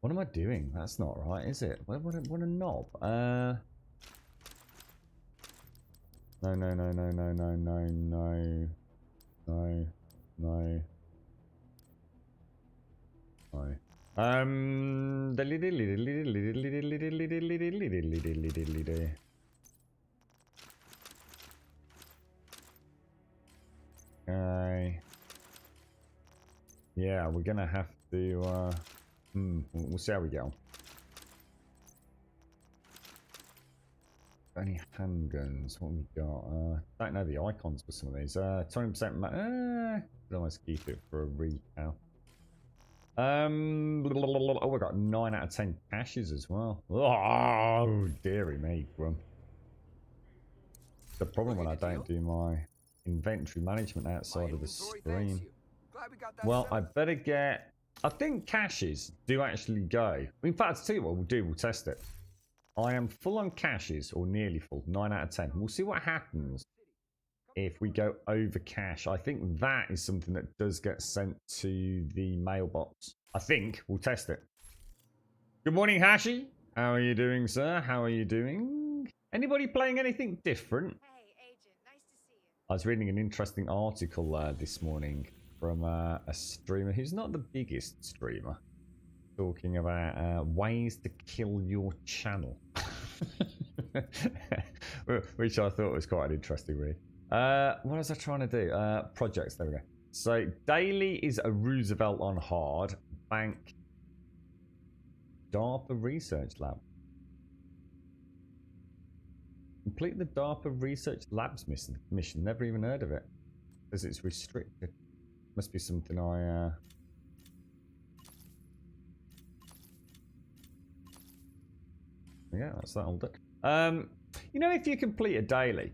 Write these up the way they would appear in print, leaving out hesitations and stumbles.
What am I doing? That's not right, is it? What a knob. No, no, no, no, no, no, no, no, no, no. No. Okay. Yeah, we're gonna have to, we'll see how we get on. Any handguns? What have we got? Don't know the icons for some of these. 20%. Could almost keep it for a recal. Oh, we got 9 out of 10 caches as well. Oh, dearie me, Grum. The problem when I don't do my inventory management outside of the stream. Well, I better get... I think caches do actually go. In fact, I'll tell you what we'll do. We'll test it. I am full on caches, or nearly full. 9 out of 10. We'll see what happens if we go over cache. I think that is something that does get sent to the mailbox. I think. We'll test it. Good morning, Hashi. How are you doing, sir? How are you doing? Anybody playing anything different? Hey, Agent. Nice to see you. I was reading an interesting article this morning from a streamer who's not the biggest streamer, talking about ways to kill your channel. Which I thought was quite an interesting read. What was I trying to do? Projects, there we go. So, daily is a Roosevelt on hard. Bank. DARPA Research Lab. Complete the DARPA Research Labs mission. Never even heard of it. Because it's restricted. Must be something I... Yeah, that's that all done. You know, if you complete a daily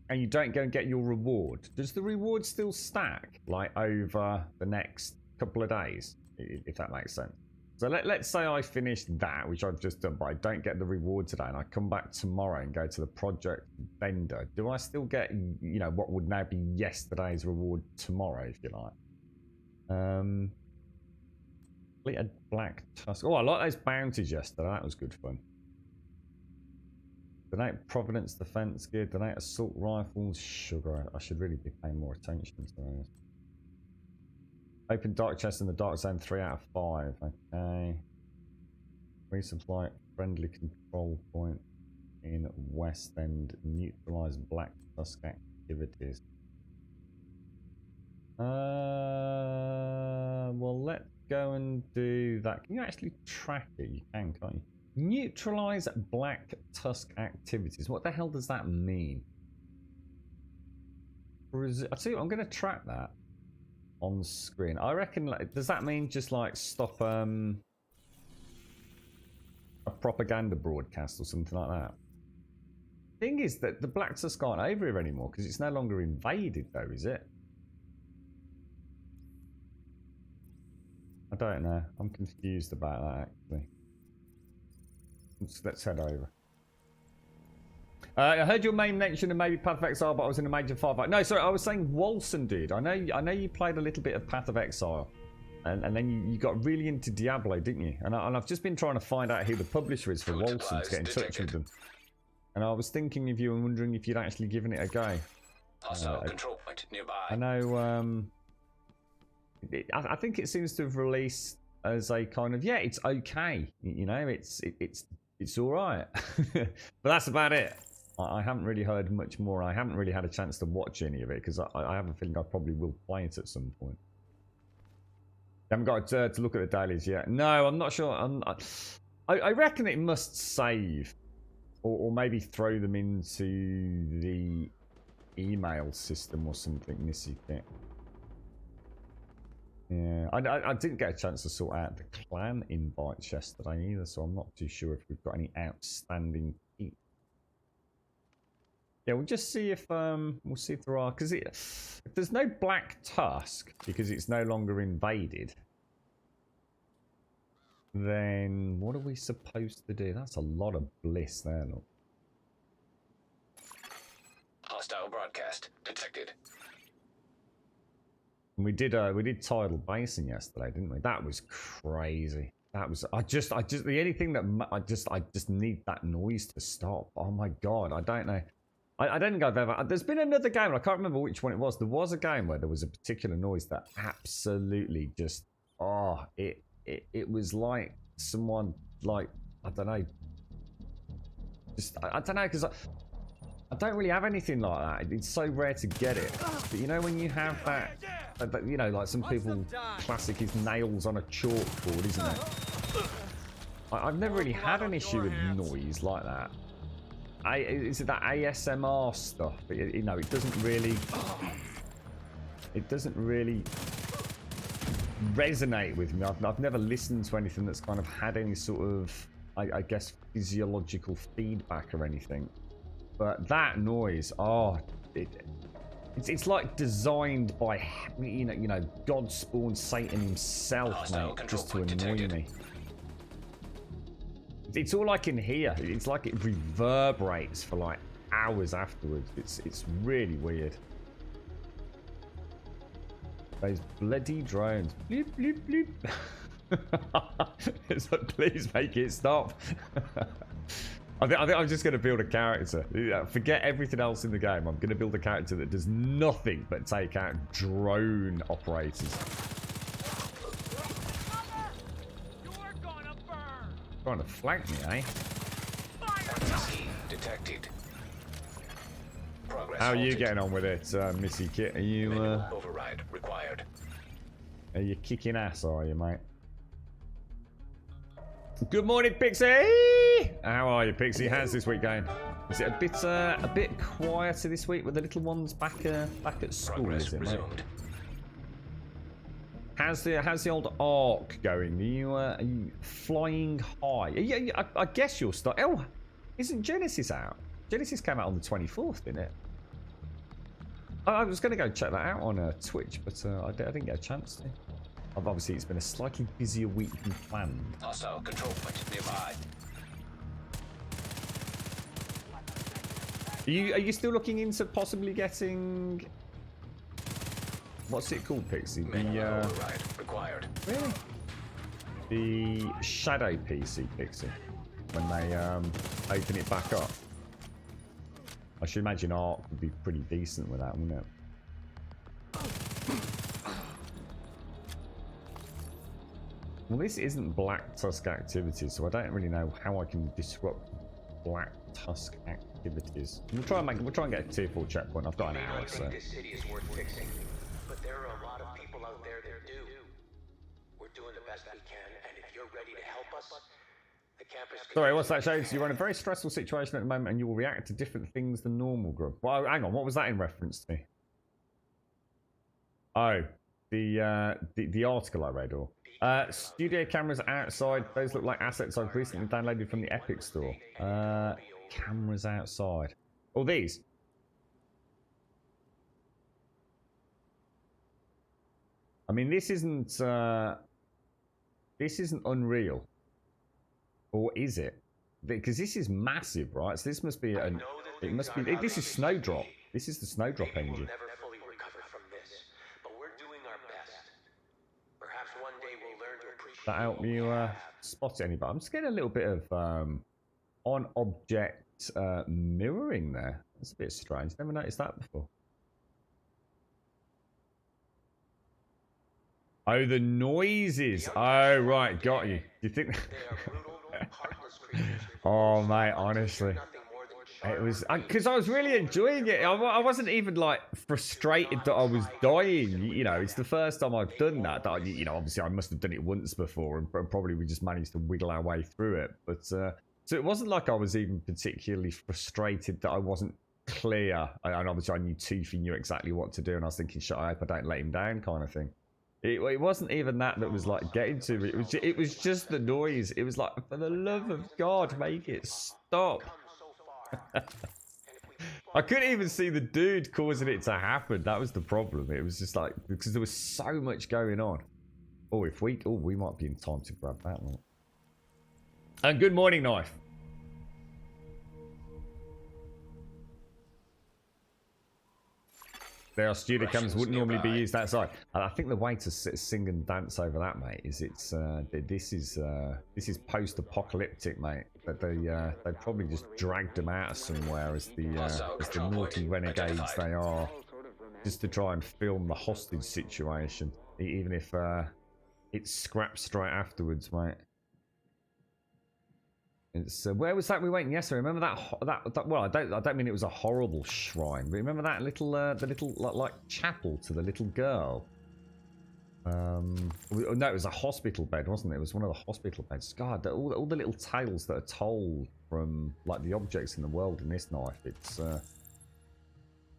and you don't go and get your reward, does the reward still stack like over the next couple of days? If that makes sense. So let's say I finish that, which I've just done, but I don't get the reward today, and I come back tomorrow and go to the project vendor. Do I still get, you know, what would now be yesterday's reward tomorrow, if you like? Complete a black tusk. Oh, I like those bounties yesterday. That was good fun. Donate Providence Defense Gear, donate assault rifles, sugar. I should really be paying more attention to those. Open dark chest in the dark zone, 3 out of 5. Okay. Resupply friendly control point in West End. Neutralize Black Tusk activities. Well, let's go and do that. Can you actually track it? You can, can't you? Neutralize Black Tusk activities. What the hell does that mean? I'll tell you what, I'm going to track that on screen. I reckon, like, does that mean just like stop a propaganda broadcast or something like that? Thing is that the Black Tusk aren't over here anymore because it's no longer invaded, though, is it? I don't know. I'm confused about that, actually. Let's head over. I heard your main mention of maybe Path of Exile, but I was in a major firefight. No, sorry, I was saying Walson, dude. I know you played a little bit of Path of Exile, and then you got really into Diablo, didn't you? And I've just been trying to find out who the publisher is for Walson to get in touch with them. And I was thinking of you and wondering if you'd actually given it a go. Hostile control point nearby. I know. I think it seems to have released as a kind of, yeah, it's okay. You know, it's all right. But that's about it. I haven't really heard much more. I haven't really had a chance to watch any of it because I have a feeling I probably will play it at some point. I haven't got to look at the dailies yet. No, I'm not sure. I reckon it must save, or maybe throw them into the email system or something. Missy Kit. Yeah, I didn't get a chance to sort out the clan invites yesterday either, so I'm not too sure if we've got any outstanding. Yeah, we'll just see if we'll see if there are, because if there's no Black Tusk because it's no longer invaded, then what are we supposed to do? That's a lot of bliss there, look. Hostile broadcast detected. And we did tidal basin yesterday, didn't we? That was crazy. That was I just the only thing that I just need that noise to stop. Oh my god, I don't know. I don't think I've ever. There's been another game. I can't remember which one it was. There was a game where there was a particular noise that absolutely just. Oh, it was like someone like I don't know. Just I don't know because I don't really have anything like that. It's so rare to get it. But you know when you have that, you know, like some people, classic is nails on a chalkboard, isn't it? I've never really had an issue with noise like that. Is it that ASMR stuff? You know, it doesn't really resonate with me. I've never listened to anything that's kind of had any sort of, I guess, physiological feedback or anything. But that noise, oh, it's like designed by, you know, God spawned Satan himself, mate, just to annoy me. It's all I can hear. It's like it reverberates for like hours afterwards. It's really weird. Those bloody drones. Bleep, bleep, bleep. It's like, please make it stop. I think I'm just going to build a character. Forget everything else in the game. I'm going to build a character that does nothing but take out drone operators. Trying to flank me, eh? Detected. How are you getting on with it, Missy Kit? Are you override required. Are you kicking ass, are you, mate? Good morning, Pixie! How are you, Pixie? How's this week going? Is it a bit quieter this week with the little ones back at school, is it, mate? How's the old arc going? Are you flying high? I guess you'll start. Oh, isn't Genesis out? Genesis came out on the 24th, didn't it? I was going to go check that out on Twitch, but I didn't get a chance to. Obviously, it's been a slightly busier week than planned. Hostile control point nearby. Are you still looking into possibly getting? What's it called, Pixie? Override required. Really? The Shadow PC, Pixie. When they open it back up. I should imagine Arc would be pretty decent with that, wouldn't it? Well, this isn't Black Tusk activities, so I don't really know how I can disrupt Black Tusk activities. We'll try and get a tier 4 checkpoint. I've got an hour, so. This city is worth fixing, but there are a lot of people out there that do. We're doing the best we can, and if you're ready to help us, the campus. Sorry, what's that, Shades? You're in a very stressful situation at the moment, and you will react to different things than normal, Grub. Well, hang on, what was that in reference to? Oh, the article I read, or studio cameras outside. Those look like assets I've recently downloaded from the Epic Store. Cameras outside. Oh, these. I mean, this isn't Unreal, or is it? Because this is massive, right? So this must be an. It must be. This is Snowdrop. This is the Snowdrop engine. That help you spot anybody? I'm just getting a little bit of on-object mirroring there. That's a bit strange. Never noticed that before. Oh, the noises. Oh, right, got you. Do you think? Oh, mate, honestly. It was because I was really enjoying it. I wasn't even like frustrated that I was dying. You know, it's the first time I've done that. You know, obviously I must have done it once before, and probably we just managed to wiggle our way through it. But so it wasn't like I was even particularly frustrated that I wasn't clear. And obviously I knew Toothy knew exactly what to do, and I was thinking, shut up, I don't let him down, kind of thing. It wasn't even that was like getting to me. It was just the noise. It was like, for the love of God, make it stop. I couldn't even see the dude causing it to happen. That was the problem. It was just like, because there was so much going on. Oh, we might be in time to grab that one. And good morning, Knife. Their studio cams wouldn't normally be nearby. used outside. And I think the way to sing and dance over that, mate, is this is post-apocalyptic, mate. That they probably just dragged them out of somewhere as the naughty renegades they are, just to try and film the hostage situation, even if it's scrapped straight afterwards, mate. It's where was that we went yesterday? Remember that? Well, I don't mean it was a horrible shrine, but remember that little the little like chapel to the little girl. No, it was a hospital bed, wasn't it? It was one of the hospital beds. God, all the little tales that are told from like the objects in the world in this knife.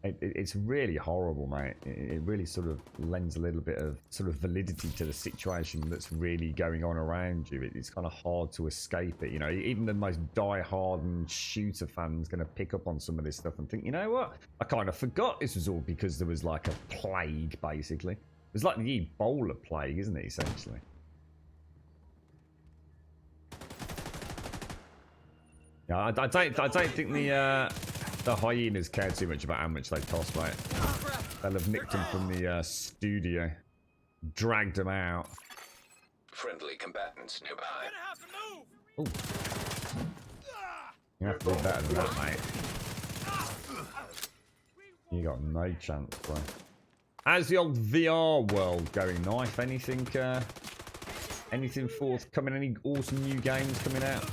It's really horrible, mate. It really sort of lends a little bit of sort of validity to the situation that's really going on around you. It's kind of hard to escape it, you know. Even the most die-hardened shooter fan's going to pick up on some of this stuff and think, you know what? I kind of forgot this was all because there was like a plague, basically. It was like the Ebola plague, isn't it, essentially? Yeah, I don't think the hyenas care too much about how much they cost, mate. They'll have nicked them from the studio, dragged them out. Friendly combatants nearby. Ooh. You have to do better than that, mate. You got no chance, bro. How's the old VR world going, Knife? Anything forthcoming? Any awesome new games coming out?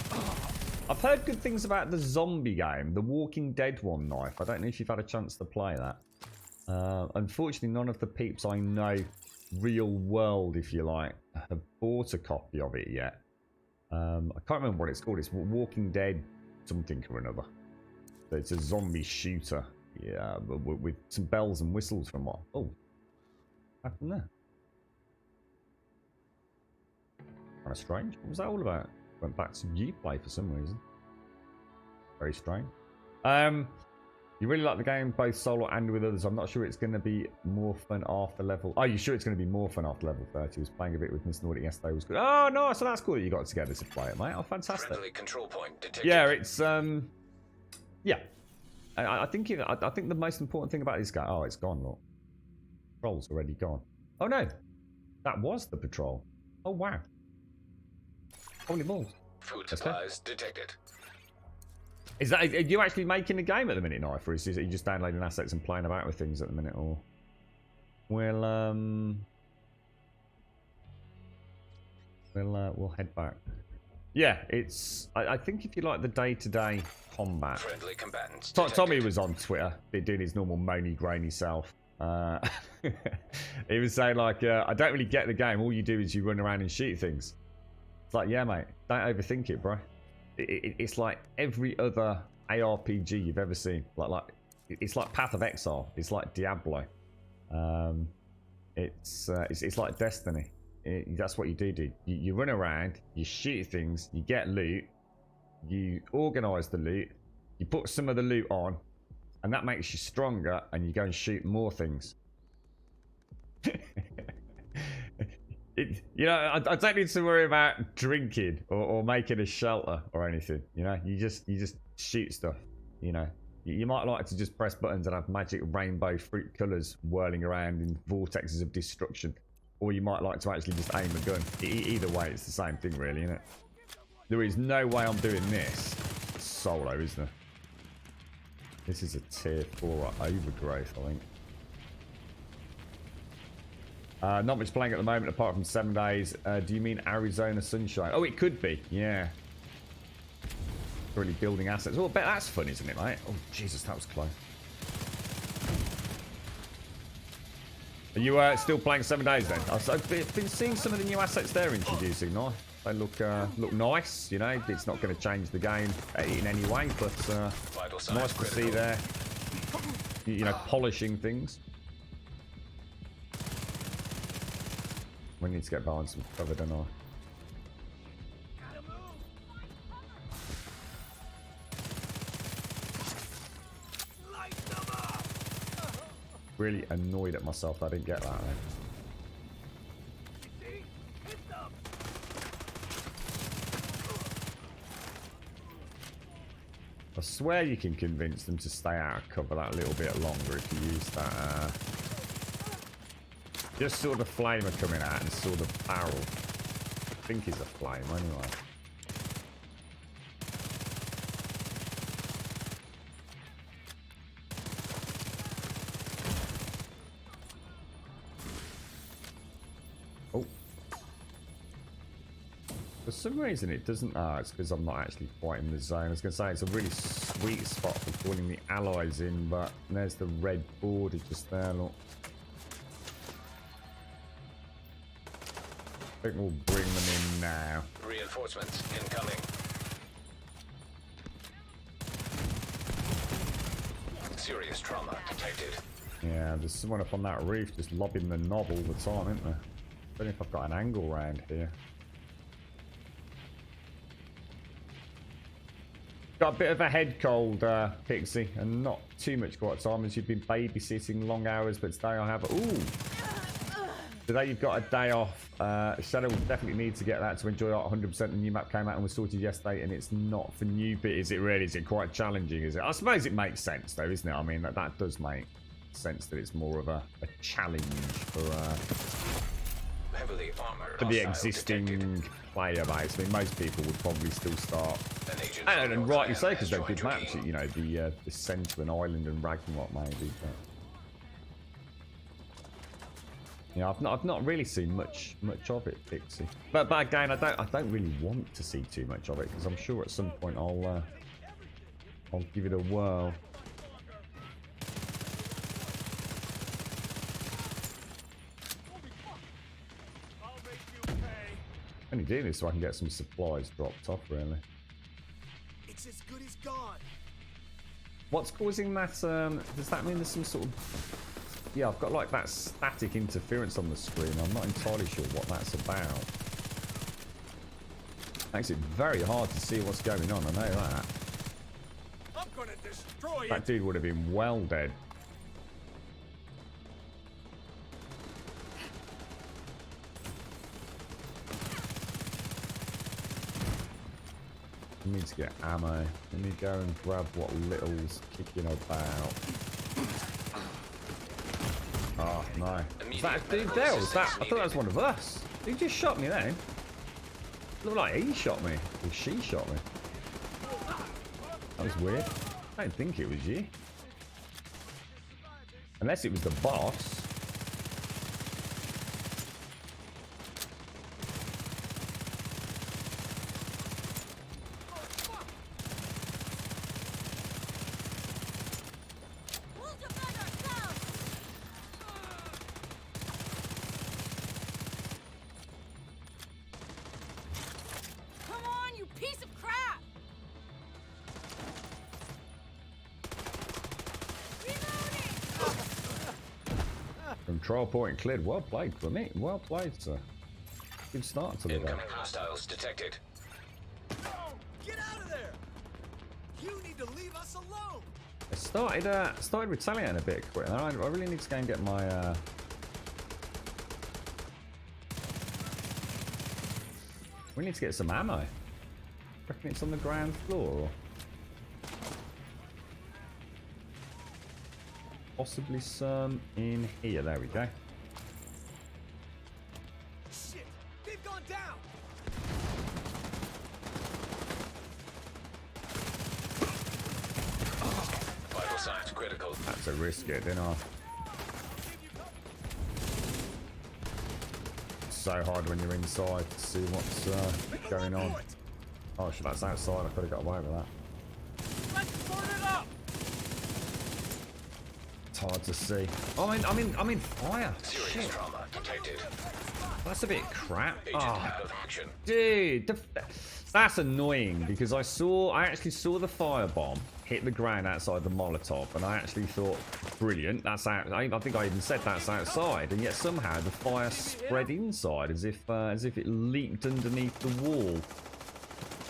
I've heard good things about the zombie game, the Walking Dead one, Knife. I don't know if you've had a chance to play that. Unfortunately, none of the peeps I know, real world, if you like, have bought a copy of it yet. I can't remember what it's called. It's Walking Dead something or another. So it's a zombie shooter. Yeah, but with some bells and whistles from what? Oh, what happened there? Kind of strange. What was that all about? Went back to Uplay for some reason. Very strange. You really like the game, both solo and with others. I'm not sure it's going to be more fun after level... Oh, you sure it's going to be more fun after level 30? I was playing a bit with Miss Nordic yesterday. It was good. Oh, no, so that's cool that you got together to play it, mate. Oh, fantastic. Friendly control point detected. Yeah, it's... Yeah. I think the most important thing about this guy... Oh, it's gone, look. Patrol's already gone. Oh, no. That was the patrol. Oh, wow. Holy balls. Food supplies detected. Is that, are you actually making a game at the minute, Knife, or are you just downloading assets and playing about with things at the minute, or? Well, we'll head back. Yeah, it's. I think if you like the day-to-day combat. Friendly combatants. Tommy was on Twitter, doing his normal moany, grainy self. He was saying like, I don't really get the game. All you do is you run around and shoot things. It's like, yeah, mate, don't overthink it, bro. It's like every other ARPG you've ever seen. It's like Path of Exile. It's like Diablo. It's like Destiny. That's what you do, dude. You run around, you shoot things, you get loot, you organise the loot, you put some of the loot on, and that makes you stronger, and you go and shoot more things. You know, I don't need to worry about drinking or making a shelter or anything. You know, you just shoot stuff. You know, you might like to just press buttons and have magic rainbow fruit colours whirling around in vortexes of destruction, or you might like to actually just aim a gun. Either way, it's the same thing, really, isn't it? There is no way I'm doing this solo, is there? This is a tier 4 overgrowth, I think. Not much playing at the moment apart from 7 days. Do you mean Arizona Sunshine? Oh, it could be. Yeah. Really building assets. Oh, I bet that's fun, isn't it, mate? Oh, Jesus, that was close. Are you still playing 7 days then? I've been seeing some of the new assets they're introducing now. They look nice, you know. It's not going to change the game in any way, but nice to see there. You know, polishing things. We need to get behind some cover, don't I? Really annoyed at myself that I didn't get that. I swear you can convince them to stay out of cover that little bit longer if you use that. Just saw the flamer coming out and saw the barrel. I think it's a flame anyway. Oh. For some reason it doesn't. Ah, it's because I'm not actually quite in the zone. I was going to say it's a really sweet spot for pulling the allies in, but there's the red border just there. Look. I think we'll bring them in now. Reinforcements incoming. Serious trauma detected. Yeah, there's someone up on that roof just lobbing the knob all the time, isn't there? I don't know if I've got an angle round here. Got a bit of a head cold, Pixie, and not too much quiet time as you've been babysitting long hours, but today I have... Ooh! Today you've got a day off. Shadow will definitely need to get that to enjoy it 100%. The new map came out and was sorted yesterday, and it's not for new bit, is it really? Is it quite challenging, is it? I suppose it makes sense, though, isn't it? I mean, that does make sense that it's more of a challenge for Heavily armored. the existing player base. I mean, most people would probably still start, and rightly so, because they're good maps. You know, the Centre and Island and Ragnarok maybe. But yeah, I've not really seen much of it, Pixie. But again, I don't really want to see too much of it because I'm sure at some point I'll give it a whirl. Only doing this so I can get some supplies dropped off, really. It's as good as gone. What's causing that? Does that mean there's some sort of... Yeah, I've got like that static interference on the screen. I'm not entirely sure what that's about. Makes it very hard to see what's going on, I know that. I'm gonna destroy it. That dude would have been well dead. I need to get ammo. Let me go and grab what little's kicking about. Oh, no. Was that a dude there? Or was that... I thought that was one of us. He just shot me then. Looked like he shot me. Or she shot me. That was weird. I don't think it was you. Unless it was the boss. Control point cleared. Well played for me. Well played, sir. Good start to the day. Incoming hostiles detected. No! Get out of there! You need to leave us alone! I started retaliating a bit quick. I really need to go and get my we need to get some ammo. Reckon it's on the ground floor or possibly some in here. There we go. Shit! They've gone down! Vital signs critical. That's a risk, it, didn't I? It's so hard when you're inside to see what's going on. Oh shit, that's outside. I could have got away with that. Let's burn it up! It's hard to see. Oh, I'm in fire. Serious Shit. trauma detected. That's a bit crap. Agent Oh, out of action. dude, that's annoying because I actually saw the firebomb hit the ground outside the Molotov, and I actually thought, brilliant. That's out. I think I even said that's outside, and yet somehow the fire spread inside as if it leaked underneath the wall.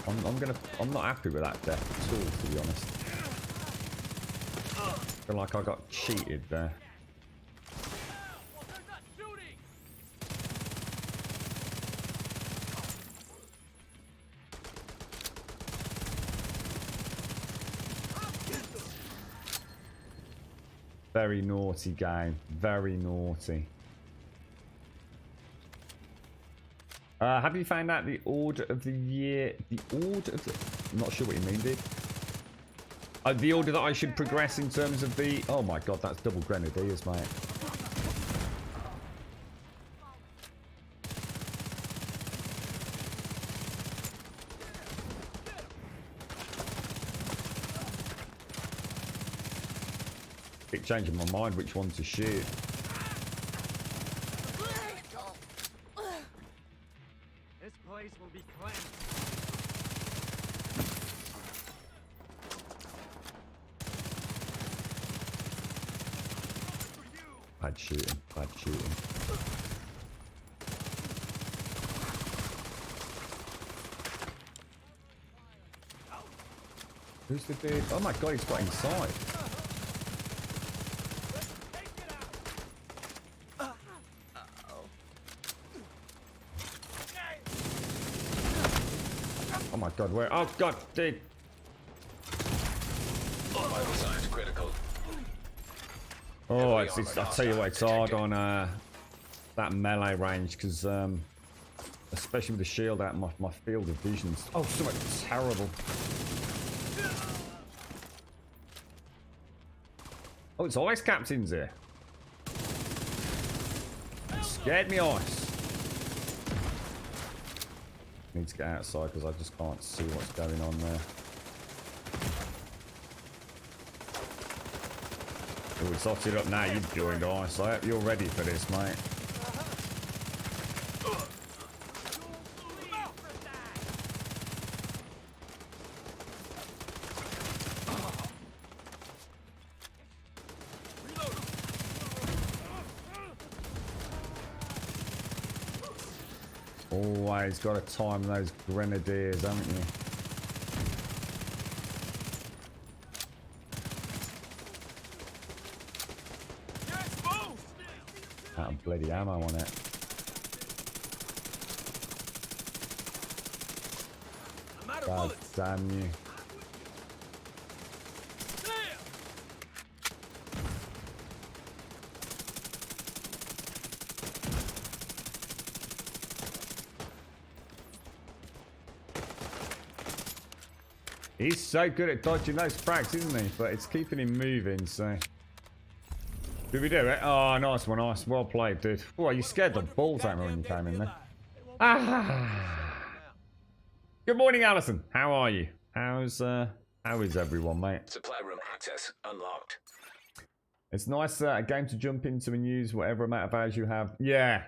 I'm not happy with that death at all, to be honest. I feel like I got cheated there. Very naughty game. Very naughty. Have you found out the order of the year? The order of the... I'm not sure what you mean, dude. The order that I should progress in terms of the... Oh my god, that's double grenadiers, mate. Keep changing my mind which one to shoot. This place will be cleansed. Bad shooting, bad shooting. Who's the dude? Oh my god, he's got inside. Oh my god, where? Oh god, dude. Vital signs critical. Oh, it's, I'll tell you what, it's hard on that melee range because, especially with the shield out, my field of vision's something terrible. Oh, it's ice captains here. It scared me ice. Need to get outside because I just can't see what's going on there. Oh, it's hotted up now. You've joined ice. I hope you're ready for this, mate. Always got to time those grenadiers, haven't you? Out of bloody ammo on it. God damn you. He's so good at dodging those frags, isn't he? But it's keeping him moving, so... Did we do it? Oh, nice one, nice. Well played, dude. Oh, you scared the balls out of me when you came in there. Ah. Good morning, Alison. How are you? How is everyone, mate? Supply room access unlocked. It's nice, a game to jump into and use whatever amount of hours you have. Yeah.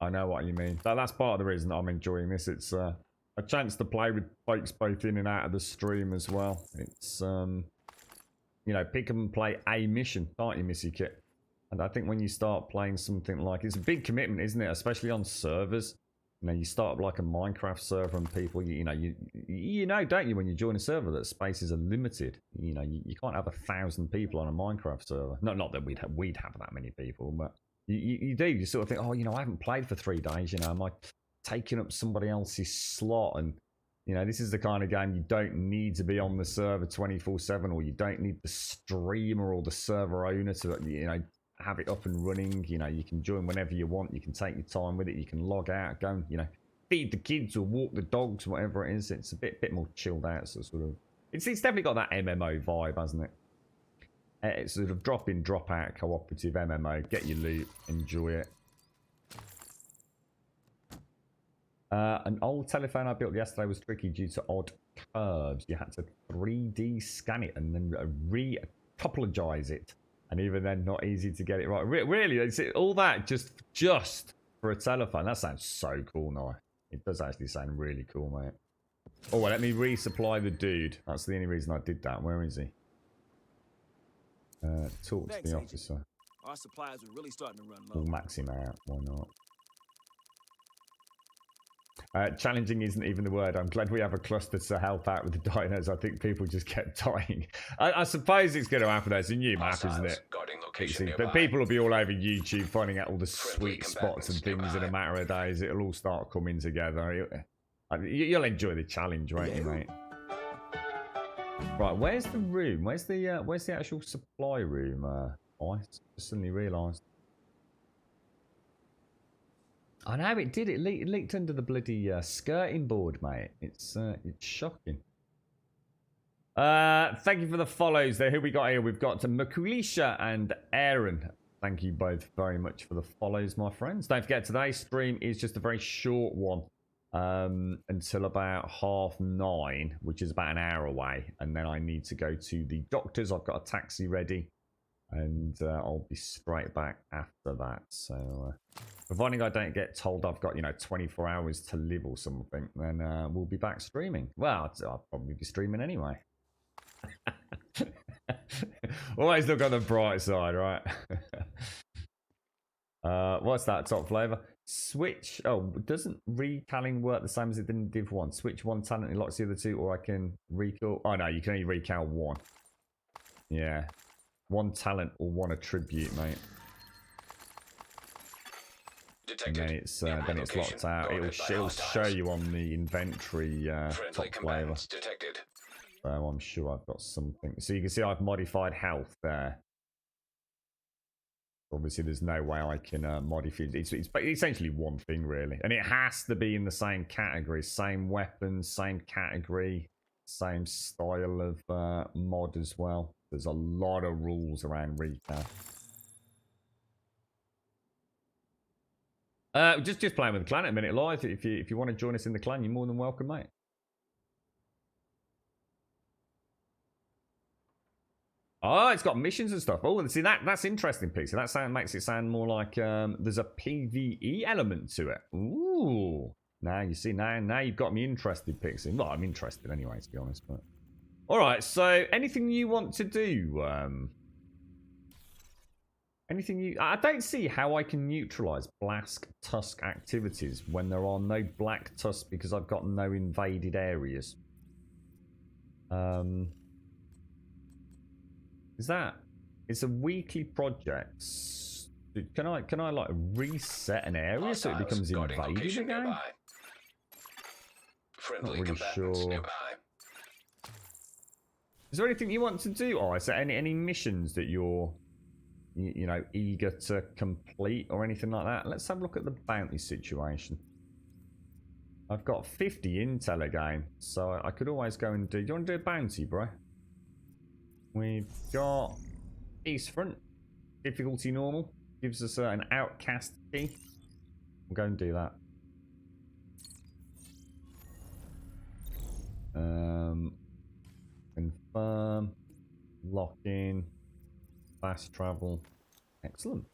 I know what you mean. That's part of the reason that I'm enjoying this. It's a chance to play with folks both in and out of the stream as well. It's, you know, pick up and play a mission, can't you, Missy Kit? And I think when you start playing something like... It's a big commitment, isn't it? Especially on servers. You know, you start like a Minecraft server and people, you know, don't you, when you join a server that spaces are limited. You know, you can't have 1,000 people on a Minecraft server. Not that we'd have that many people, but... You do. You sort of think, oh, you know, I haven't played for 3 days. You know, am I taking up somebody else's slot? And, you know, this is the kind of game you don't need to be on the server 24/7, or you don't need the streamer or the server owner to, you know, have it up and running. You know, you can join whenever you want. You can take your time with it. You can log out, go and, you know, feed the kids or walk the dogs, whatever it is. It's a bit more chilled out. So sort of, it's definitely got that MMO vibe, hasn't it? It's sort of drop in, drop out cooperative MMO. Get your loot, enjoy it. An old telephone I built yesterday was tricky due to odd curves. You had to 3D scan it and then re-topologize it. And even then, not easy to get it right. Really, it's all that just for a telephone. That sounds so cool now. It does actually sound really cool, mate. Oh, well, let me resupply the dude. That's the only reason I did that. Where is he? Talk to the officer. Our supplies are really starting to run low. We'll max him out. Why not? Challenging isn't even the word. I'm glad we have a cluster to help out with the dinos. I think people just kept dying. I suppose it's going to happen. It's a new map, isn't it? But people will be all over YouTube finding out all the sweet spots and things in a matter of days. It'll all start coming together. You'll enjoy the challenge, won't you, mate? Right, where's the room? Where's the actual supply room? I just suddenly realised. I know it did. It leaked under the bloody skirting board, mate. It's shocking. Thank you for the follows there. Who we got here? We've got Makulisha and Aaron. Thank you both very much for the follows, my friends. Don't forget, today's stream is just a very short one until about 9:30, which is about an hour away. And then I need to go to the doctor's. I've got a taxi ready. And I'll be straight back after that. So, providing I don't get told I've got, 24 hours to live or something, then we'll be back streaming. Well, I'll probably be streaming anyway. Always look on the bright side, right? What's that top flavor? Switch. Oh, doesn't recalling work the same as it did in Div 1? Switch one talent and locks the other two, or I can recall. Oh, no, you can only recal one. Yeah. One talent or one attribute, mate. Detected. And then it's locked out. It'll show you on the inventory Friendly top flavor. combatants detected. So I'm sure I've got something. So you can see I've modified health there. Obviously, there's no way I can modify it. It's essentially one thing, really. And it has to be in the same category. Same weapons, same category, same style of mod as well. There's a lot of rules around recap. Just playing with the clan at a minute live. If you want to join us in the clan, you're more than welcome, mate. Oh, it's got missions and stuff. Oh, see that's interesting, Pixie. That makes it sound more like there's a PvE element to it. Ooh. Now you see, now you've got me interested, Pixie. Well, I'm interested anyway, to be honest, but. Alright, so anything you want to do? I don't see how I can neutralise Black Tusk activities when there are no Black Tusk because I've got no invaded areas. Is that... It's a weekly project. Can I like reset an area so it becomes invaded again? Friendly Not really combatants sure. nearby. Is there anything you want to do? Oh, is there any missions that you're, eager to complete or anything like that? Let's have a look at the bounty situation. I've got 50 intel again, so I could always go and do... Do you want to do a bounty, bro? We've got East Front, difficulty normal, gives us an outcast key. We'll go and do that. Confirm, lock in, fast travel. Excellent.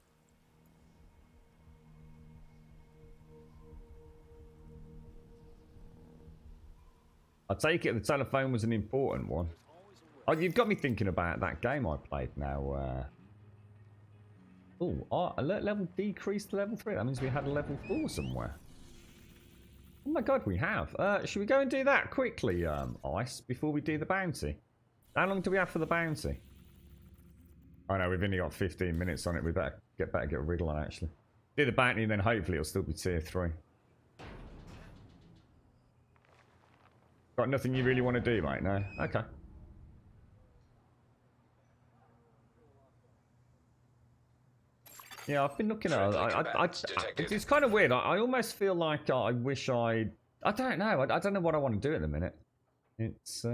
I take it the telephone was an important one. Oh, you've got me thinking about that game I played now. Alert level decreased to level 3. That means we had a level 4 somewhere. Oh my god, we have. Should we go and do that quickly, Ice, before we do the bounty? How long do we have for the bounty? Oh no, we've only got 15 minutes on it. We better get a wriggle on, actually. Do the bounty and then hopefully it'll still be tier 3. Got nothing you really want to do, mate? No? Okay. Yeah, I've been looking at it. It's kind of weird. I almost feel like I wish I don't know. I don't know what I want to do at the minute. It's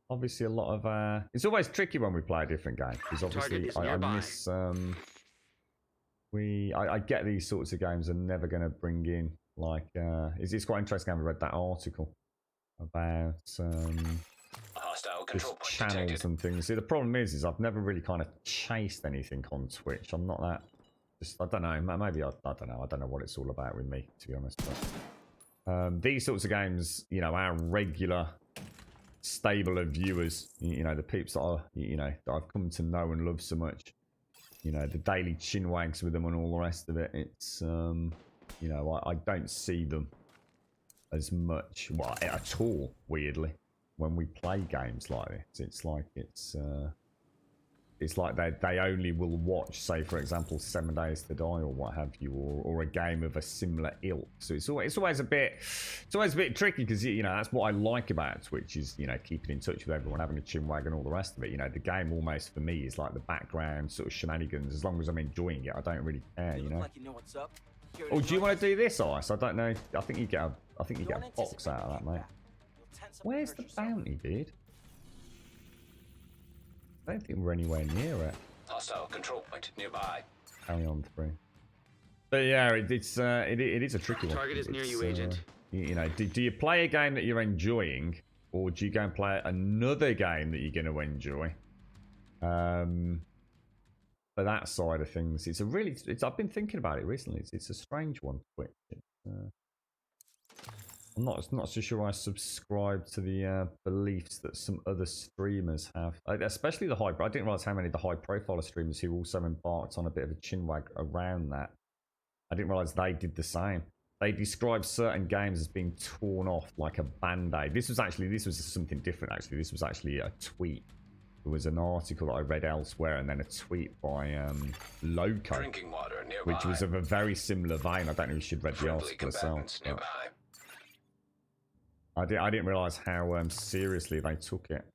obviously a lot of... It's always tricky when we play a different game. Because obviously I miss... I get these sorts of games are never going to bring in... Like... It's quite interesting having read that article about... just channels and things. See, the problem is I've never really kind of chased anything on Twitch. I'm not that... I don't know. Maybe I don't know. I don't know what it's all about with me, to be honest. But these sorts of games, our regular stable of viewers, the peeps that that I've come to know and love so much, the daily chinwags with them and all the rest of it. It's I don't see them as much, well, at all. Weirdly, when we play games like this, it's like it's it's like they only will watch, say for example, 7 Days to Die or what have you, or a game of a similar ilk. So it's always a bit tricky, because you know that's what I like about Twitch, is you know keeping in touch with everyone, having a chinwag and all the rest of it. You know, the game almost for me is like the background sort of shenanigans. As long as I'm enjoying it, I don't really care. You know. Like you know what's up. Oh, do you want to do this, Ice? I don't know. I think you get a box out of that, mate. Where's the bounty, dude? I don't think we're anywhere near it. Hostile control point nearby. Carry on through. But yeah, it is a tricky one. Target is near you, Agent. You know, do you play a game that you're enjoying, or do you go and play another game that you're going to enjoy? For that side of things, I've been thinking about it recently. It's a strange one, Twitch. I'm not so sure I subscribe to the beliefs that some other streamers have, especially the high. I didn't realize how many of the high-profile streamers who also embarked on a bit of a chinwag around that. I didn't realize they did the same. They describe certain games as being torn off like a band-aid. This was something different. Actually, this was actually a tweet. There was an article that I read elsewhere, and then a tweet by Loco, Drinking water nearby. which was of a very similar vein. I don't know if you should read the Friendly article itself. combatants nearby. I didn't realise how seriously they took it.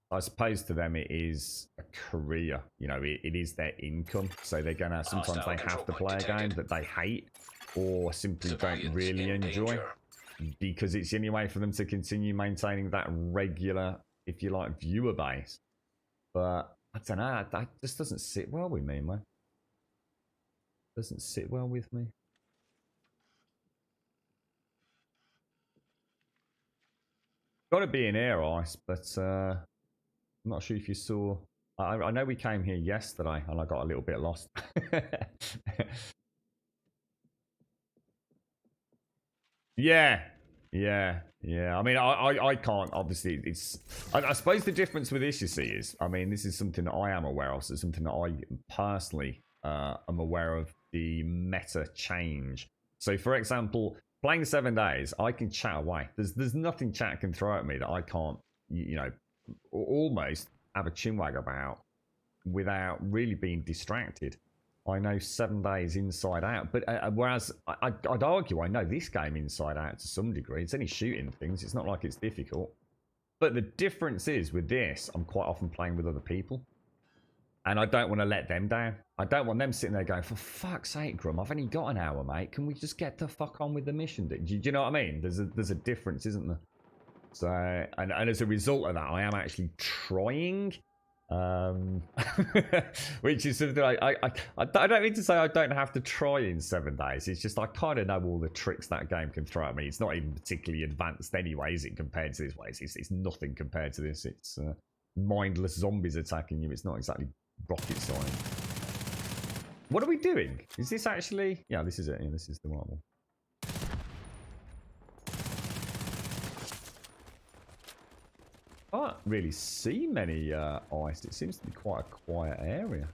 I suppose to them it is a career. You know, it is their income. So they're gonna sometimes they have to play a game that they hate or simply don't Civilians really in enjoy, danger. because it's the only way for them to continue maintaining that regular, if you like, viewer base. But I don't know. That just doesn't sit well with me, man. Doesn't sit well with me. Got to be in air, Ice, but I'm not sure if you saw. I know we came here yesterday, and I got a little bit lost. Yeah. I mean, I can't. Obviously, I suppose the difference with this, you see, is I mean, this is something that I am aware of. So it's something that I personally am aware of, the meta change. So, for example, playing 7 Days, I can chat away. There's nothing chat can throw at me that I can't, you know, almost have a chinwag about without really being distracted. I know 7 Days inside out, but whereas I'd argue I know this game inside out to some degree. It's only shooting things. It's not like it's difficult. But the difference is with this, I'm quite often playing with other people. And I don't want to let them down. I don't want them sitting there going, for fuck's sake, Grum, I've only got an hour, mate. Can we just get the fuck on with the mission? Do you know what I mean? There's a difference, isn't there? So, and as a result of that, I am actually trying. Which is something I don't mean to say I don't have to try in 7 Days. It's just I kind of know all the tricks that game can throw at me. It's not even particularly advanced anyway, is it, compared to this way? It's nothing compared to this. It's mindless zombies attacking you. It's not exactly rocket science. What are we doing? Is this actually... Yeah, this is it. Yeah, this is the right one. I don't really see many ice. It seems to be quite a quiet area.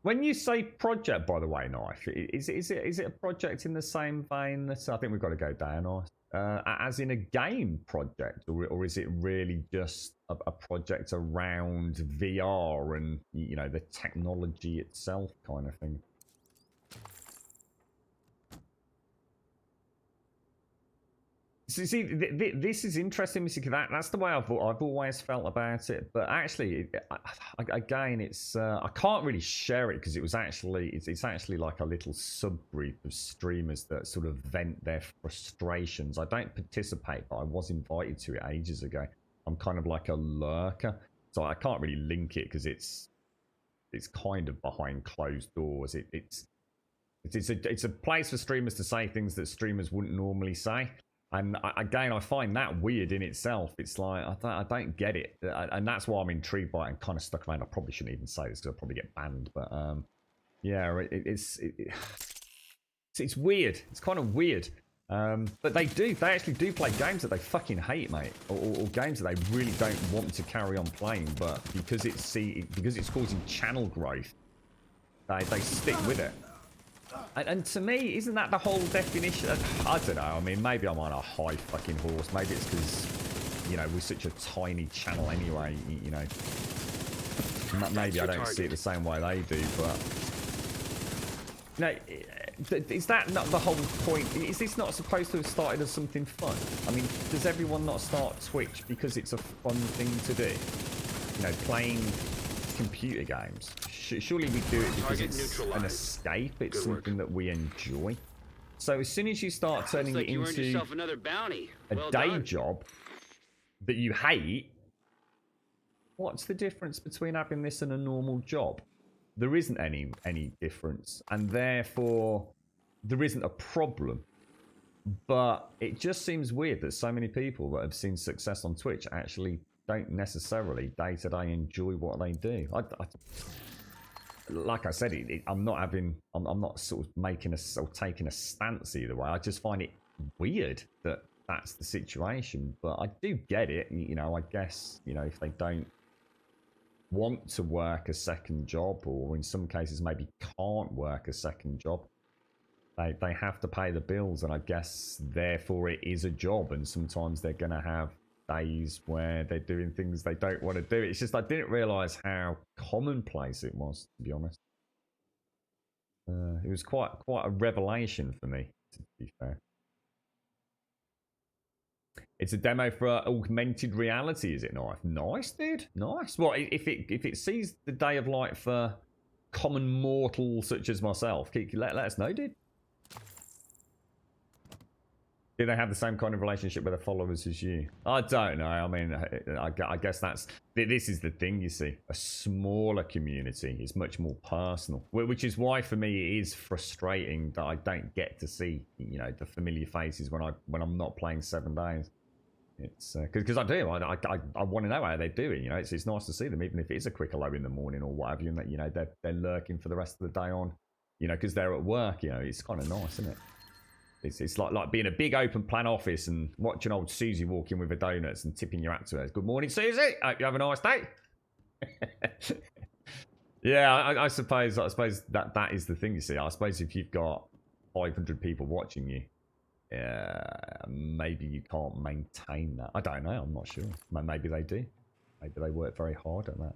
When you say project, by the way, Knife, is it a project in the same vein that I think we've got to go down, Ice? As in a game project, or is it really just a project around VR and, you know, the technology itself kind of thing? So, see, this is interesting, Mr. That's the way I've always felt about it. But actually, again, it's I can't really share it because it's actually like a little subgroup of streamers that sort of vent their frustrations. I don't participate, but I was invited to it ages ago. I'm kind of like a lurker, so I can't really link it because it's kind of behind closed doors. It's a place for streamers to say things that streamers wouldn't normally say. And again, I find that weird in itself. It's like, I don't get it. And that's why I'm intrigued by it and kind of stuck around. I probably shouldn't even say this because I'll probably get banned. But yeah, it's weird. It's kind of weird. But they actually do play games that they fucking hate, mate. Or games that they really don't want to carry on playing. But because it's causing channel growth, they stick with it. And to me, isn't that the whole definition? I don't know. I mean, maybe I'm on a high fucking horse. Maybe it's because, you know, we're such a tiny channel anyway, you know. Maybe I don't see it the same way they do, but... No, is that not the whole point? Is this not supposed to have started as something fun? I mean, does everyone not start Twitch because it's a fun thing to do? You know, playing computer games. Surely we do it because it's an escape. It's something that we enjoy. So as soon as you start turning it into a day job that you hate, what's the difference between having this and a normal job? There isn't any difference, and therefore there isn't a problem. But it just seems weird that so many people that have seen success on Twitch actually don't necessarily day to day enjoy what they do. Like I said, I'm not sort of making or taking a stance either way. I just find it weird that that's the situation. But I do get it. You know, I guess, you know, if they don't want to work a second job, or in some cases maybe can't work a second job, they have to pay the bills, and I guess therefore it is a job, and sometimes they're going to have days where they're doing things they don't want to do. It's just I didn't realize how commonplace it was, to be honest. It was quite a revelation for me, to be fair. It's a demo for augmented reality, is it not? Nice, dude. Nice. Well, if it sees the day of light for common mortals such as myself, let us know, dude. Do they have the same kind of relationship with their followers as you? I don't know. I mean, I guess this is the thing, you see. A smaller community is much more personal, which is why for me it is frustrating that I don't get to see, you know, the familiar faces when I'm not playing 7 days. It's because I do. I want to know how they're doing. You know, it's nice to see them, even if it is a quick hello in the morning or what have you, and that, you know, they're lurking for the rest of the day on, you know, because they're at work. You know, it's kind of nice, isn't it? It's like being a big open plan office and watching old Susie walk in with her donuts and tipping your hat to her. Good morning, Susie. Hope you have a nice day. Yeah, I suppose that is the thing, you see. I suppose if you've got 500 people watching you, maybe you can't maintain that. I don't know. I'm not sure. Maybe they do. Maybe they work very hard at that.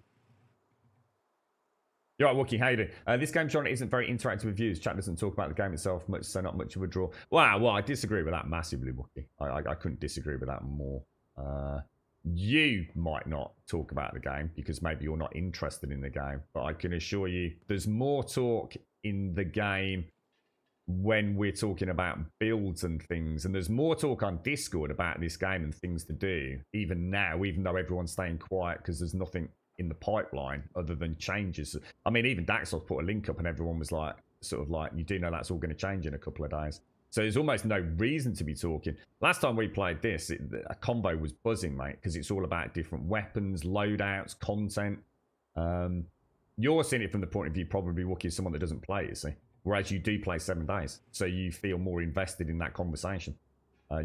You're right, Wookie, how you doing? This game genre isn't very interactive with views. Chat doesn't talk about the game itself much, so not much of a draw. Wow, well, I disagree with that massively, Wookie. I couldn't disagree with that more. You might not talk about the game because maybe you're not interested in the game, but I can assure you there's more talk in the game when we're talking about builds and things, and there's more talk on Discord about this game and things to do, even now, even though everyone's staying quiet because there's nothing in the pipeline other than changes. I mean, even Daxos put a link up and everyone was like, sort of like, you do know that's all going to change in a couple of days. So there's almost no reason to be talking. Last time we played this, a combo was buzzing, mate, because it's all about different weapons, loadouts, content. You're seeing it from the point of view, probably, Wookie, someone that doesn't play, you see. Whereas you do play 7 days, so you feel more invested in that conversation.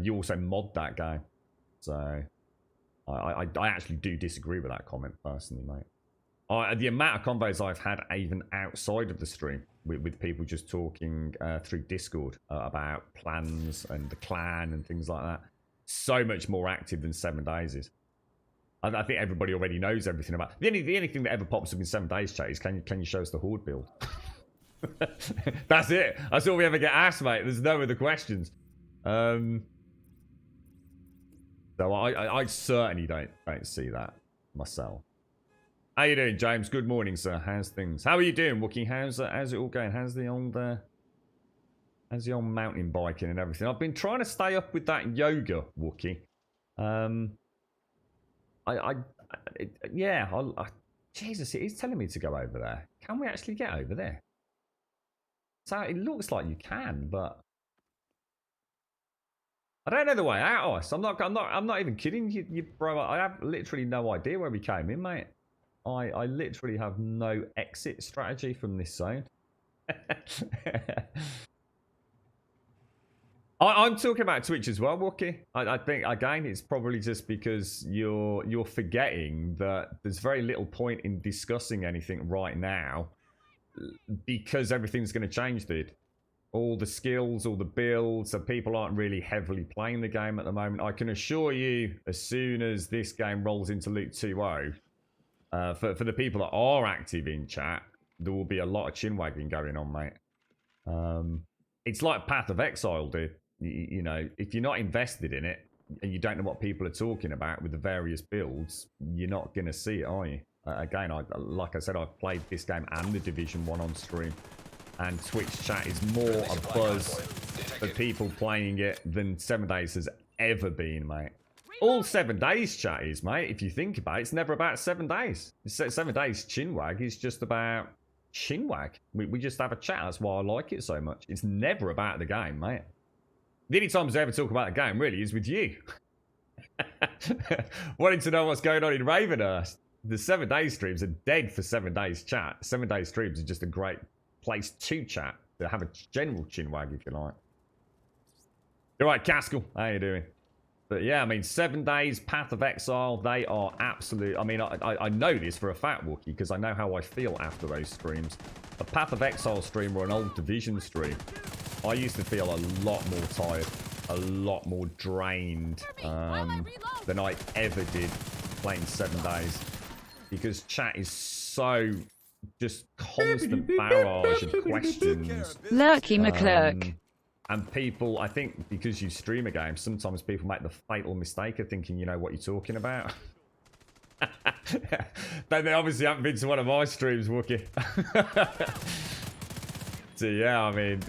You also mod that game. So I actually do disagree with that comment personally, mate. The amount of convos I've had even outside of the stream with people just talking through Discord about plans and the clan and things like that, so much more active than 7 days is. I think everybody already knows everything about. The only thing that ever pops up in 7 days chat is can you show us the horde build? That's it. That's all we ever get asked, mate. There's no other questions. So I certainly don't see that myself. How you doing, James? Good morning, sir. How's things? How are you doing, Wookie? How's it all going? How's the old mountain biking and everything? I've been trying to stay up with that yoga, Wookie. Jesus, it is telling me to go over there. Can we actually get over there? So it looks like you can, but I don't know the way out. I'm not even kidding you, bro. I have literally no idea where we came in, mate. I literally have no exit strategy from this zone. I'm talking about Twitch as well, Wookie. I think again it's probably just because you're forgetting that there's very little point in discussing anything right now because everything's going to change, dude. all the skills, all the builds, so people aren't really heavily playing the game at the moment. I can assure you, as soon as this game rolls into Luke 2.0, for the people that are active in chat, there will be a lot of chin wagging going on, mate. It's like Path of Exile, dude. You know, if you're not invested in it and you don't know what people are talking about with the various builds, you're not going to see it, are you? Again, like I said, I've played this game and the Division 1 on stream. And Twitch chat is more a buzz for people playing it than 7 Days has ever been, mate. All 7 Days chat is, mate. If you think about it, it's never about 7 Days. 7 Days chinwag is just about chinwag. We just have a chat. That's why I like it so much. It's never about the game, mate. The only times I ever talk about the game, really, is with you. Wanting to know what's going on in Ravenhurst. The 7 Days streams are dead for 7 Days chat. 7 Days streams are just a great place to chat, to have a general chinwag, if you like. You're right, Caskell. How you doing? But yeah, I mean, 7 Days, Path of Exile, they are absolute. I mean, I know this for a fact, Wookie, because I know how I feel after those streams. A Path of Exile stream or an old Division stream, I used to feel a lot more tired, a lot more drained than I ever did playing 7 Days. Because chat is so just constant barrage of questions. Lurky McClurk. And people, I think because you stream a game, sometimes people make the fatal mistake of thinking you know what you're talking about. They obviously haven't been to one of my streams, Wookie. So yeah, I mean,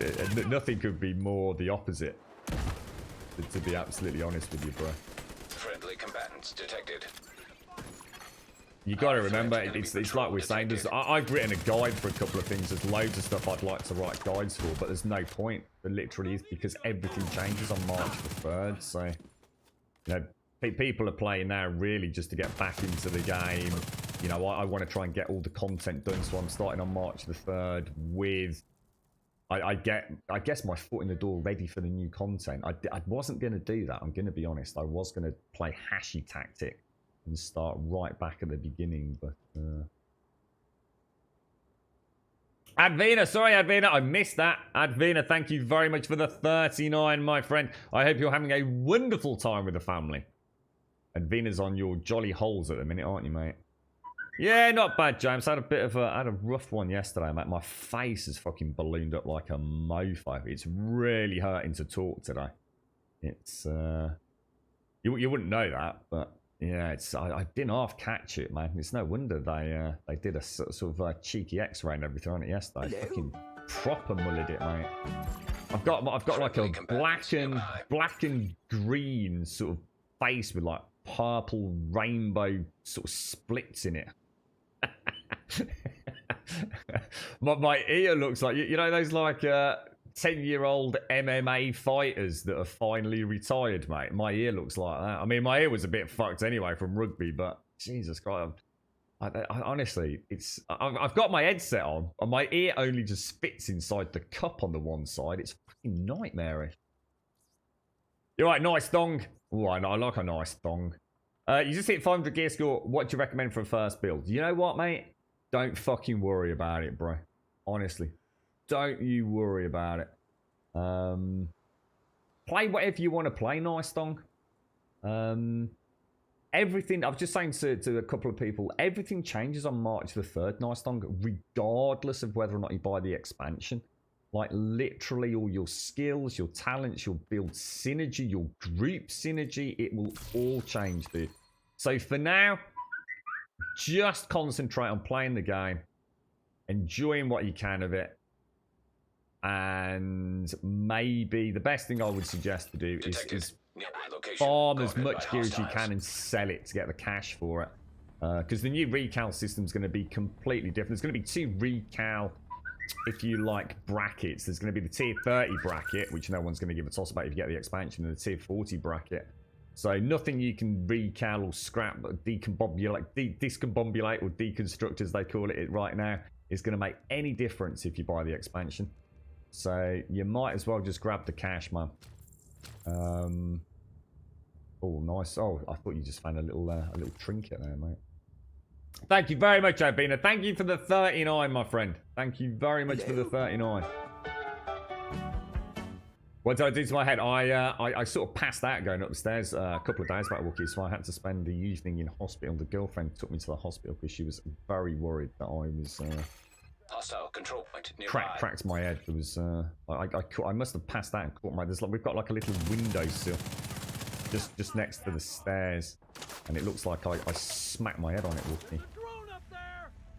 nothing could be more the opposite. To be absolutely honest with you, bro. Friendly combatants detected. You got to remember, it's like we're saying. I've written a guide for a couple of things. There's loads of stuff I'd like to write guides for, but there's no point. There literally is, because everything changes on March the 3rd. So, you know, people are playing now really just to get back into the game. You know, I want to try and get all the content done, so I'm starting on March the 3rd with... I guess my foot in the door ready for the new content. I wasn't going to do that, I'm going to be honest. I was going to play Hashy Tactic and start right back at the beginning, but Advina, sorry Advina, I missed that. Advina, thank you very much for the 39, my friend. I hope you're having a wonderful time with the family. Advina's on your jolly holes at the minute, aren't you, mate? Yeah, not bad, James. I had a rough one yesterday, mate. My face is fucking ballooned up like a mofo. It's really hurting to talk today. It's you wouldn't know that, but yeah, it's I didn't half catch it, man. It's no wonder they did a sort of cheeky X-ray and everything on it yesterday. Hello? Fucking proper mullered it, mate. I've got like a black and green sort of face with like purple rainbow sort of splits in it. my ear looks like, you know those like 10-year-old MMA fighters that are finally retired, mate. My ear looks like that. I mean, my ear was a bit fucked anyway from rugby, but Jesus Christ, I honestly, I've got my headset on and my ear only just fits inside the cup on the one side. It's fucking nightmarish. You're right, nice thong. Oh, I like a nice thong. You just hit 500 gear score. What do you recommend for a first build? You know what, mate? Don't fucking worry about it, bro. Honestly. Don't you worry about it. Play whatever you want to play, nice thong. Everything, I was just saying to a couple of people, everything changes on March the 3rd, nice thong, regardless of whether or not you buy the expansion. Like, literally all your skills, your talents, your build synergy, your group synergy, it will all change, dude. So for now, just concentrate on playing the game, enjoying what you can of it, and maybe the best thing I would suggest to do is farm as much gear as you can and sell it to get the cash for it. Because the new recal system is going to be completely different. There's going to be 2 recal, if you like, brackets. There's going to be the tier 30 bracket, which no one's going to give a toss about if you get the expansion, and the tier 40 bracket. So nothing you can recal or scrap, discombobulate or deconstruct, as they call it right now, is going to make any difference if you buy the expansion. So you might as well just grab the cash, man. Oh, nice. Oh, I thought you just found a little trinket there, mate. Thank you very much, Albina. Thank you for the 39, my friend. Thank you very much for the 39. What did I do to my head? I sort of passed out going up the stairs a couple of days back, Wookie, so I had to spend the evening in hospital. The girlfriend took me to the hospital because she was very worried that I was Hostile control point nearby. cracked my head. It was I must have passed out and caught my. We've got like a little windowsill just next to the stairs, and it looks like I smacked my head on it, Wookie.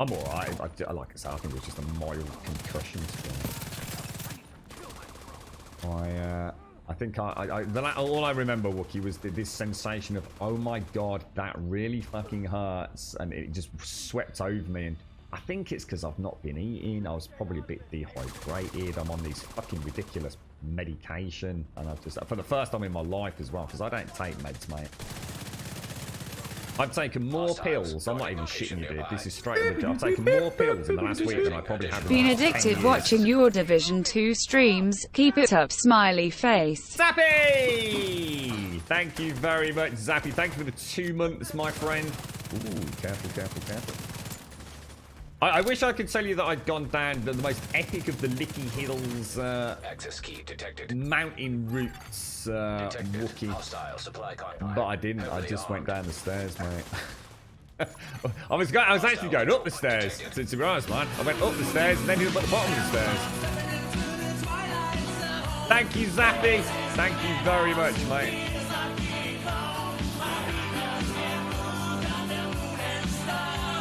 I'm alright. Like I said, I think it was just a mild concussion. I think all I remember, Wookie, was this sensation of, oh my god, that really fucking hurts, and it just swept over me. And I think it's because I've not been eating. I was probably a bit dehydrated. I'm on these fucking ridiculous medication, and I've just, for the first time in my life as well, because I don't take meds, mate. I've taken more pills. I'm not even shitting you, dude. This is straight up. I've taken more pills in the last week than I probably have in Been the last 10 addicted years. watching your Division 2 streams. Keep it up, smiley face. Zappy! Thank you very much, Zappy. Thank you for the 2 months, my friend. Ooh, careful, careful, careful. I wish I could tell you that I'd gone down the most epic of the Licky Hills Access key detected. mountain routes, Detected. Wookie. Hostile supply convoy. But I didn't. I Heavily just went armed. down the stairs, mate. I was actually going up the stairs, to be honest, man. I went up the stairs and then ended up at the bottom of the stairs. Thank you, Zappy. Thank you very much, mate.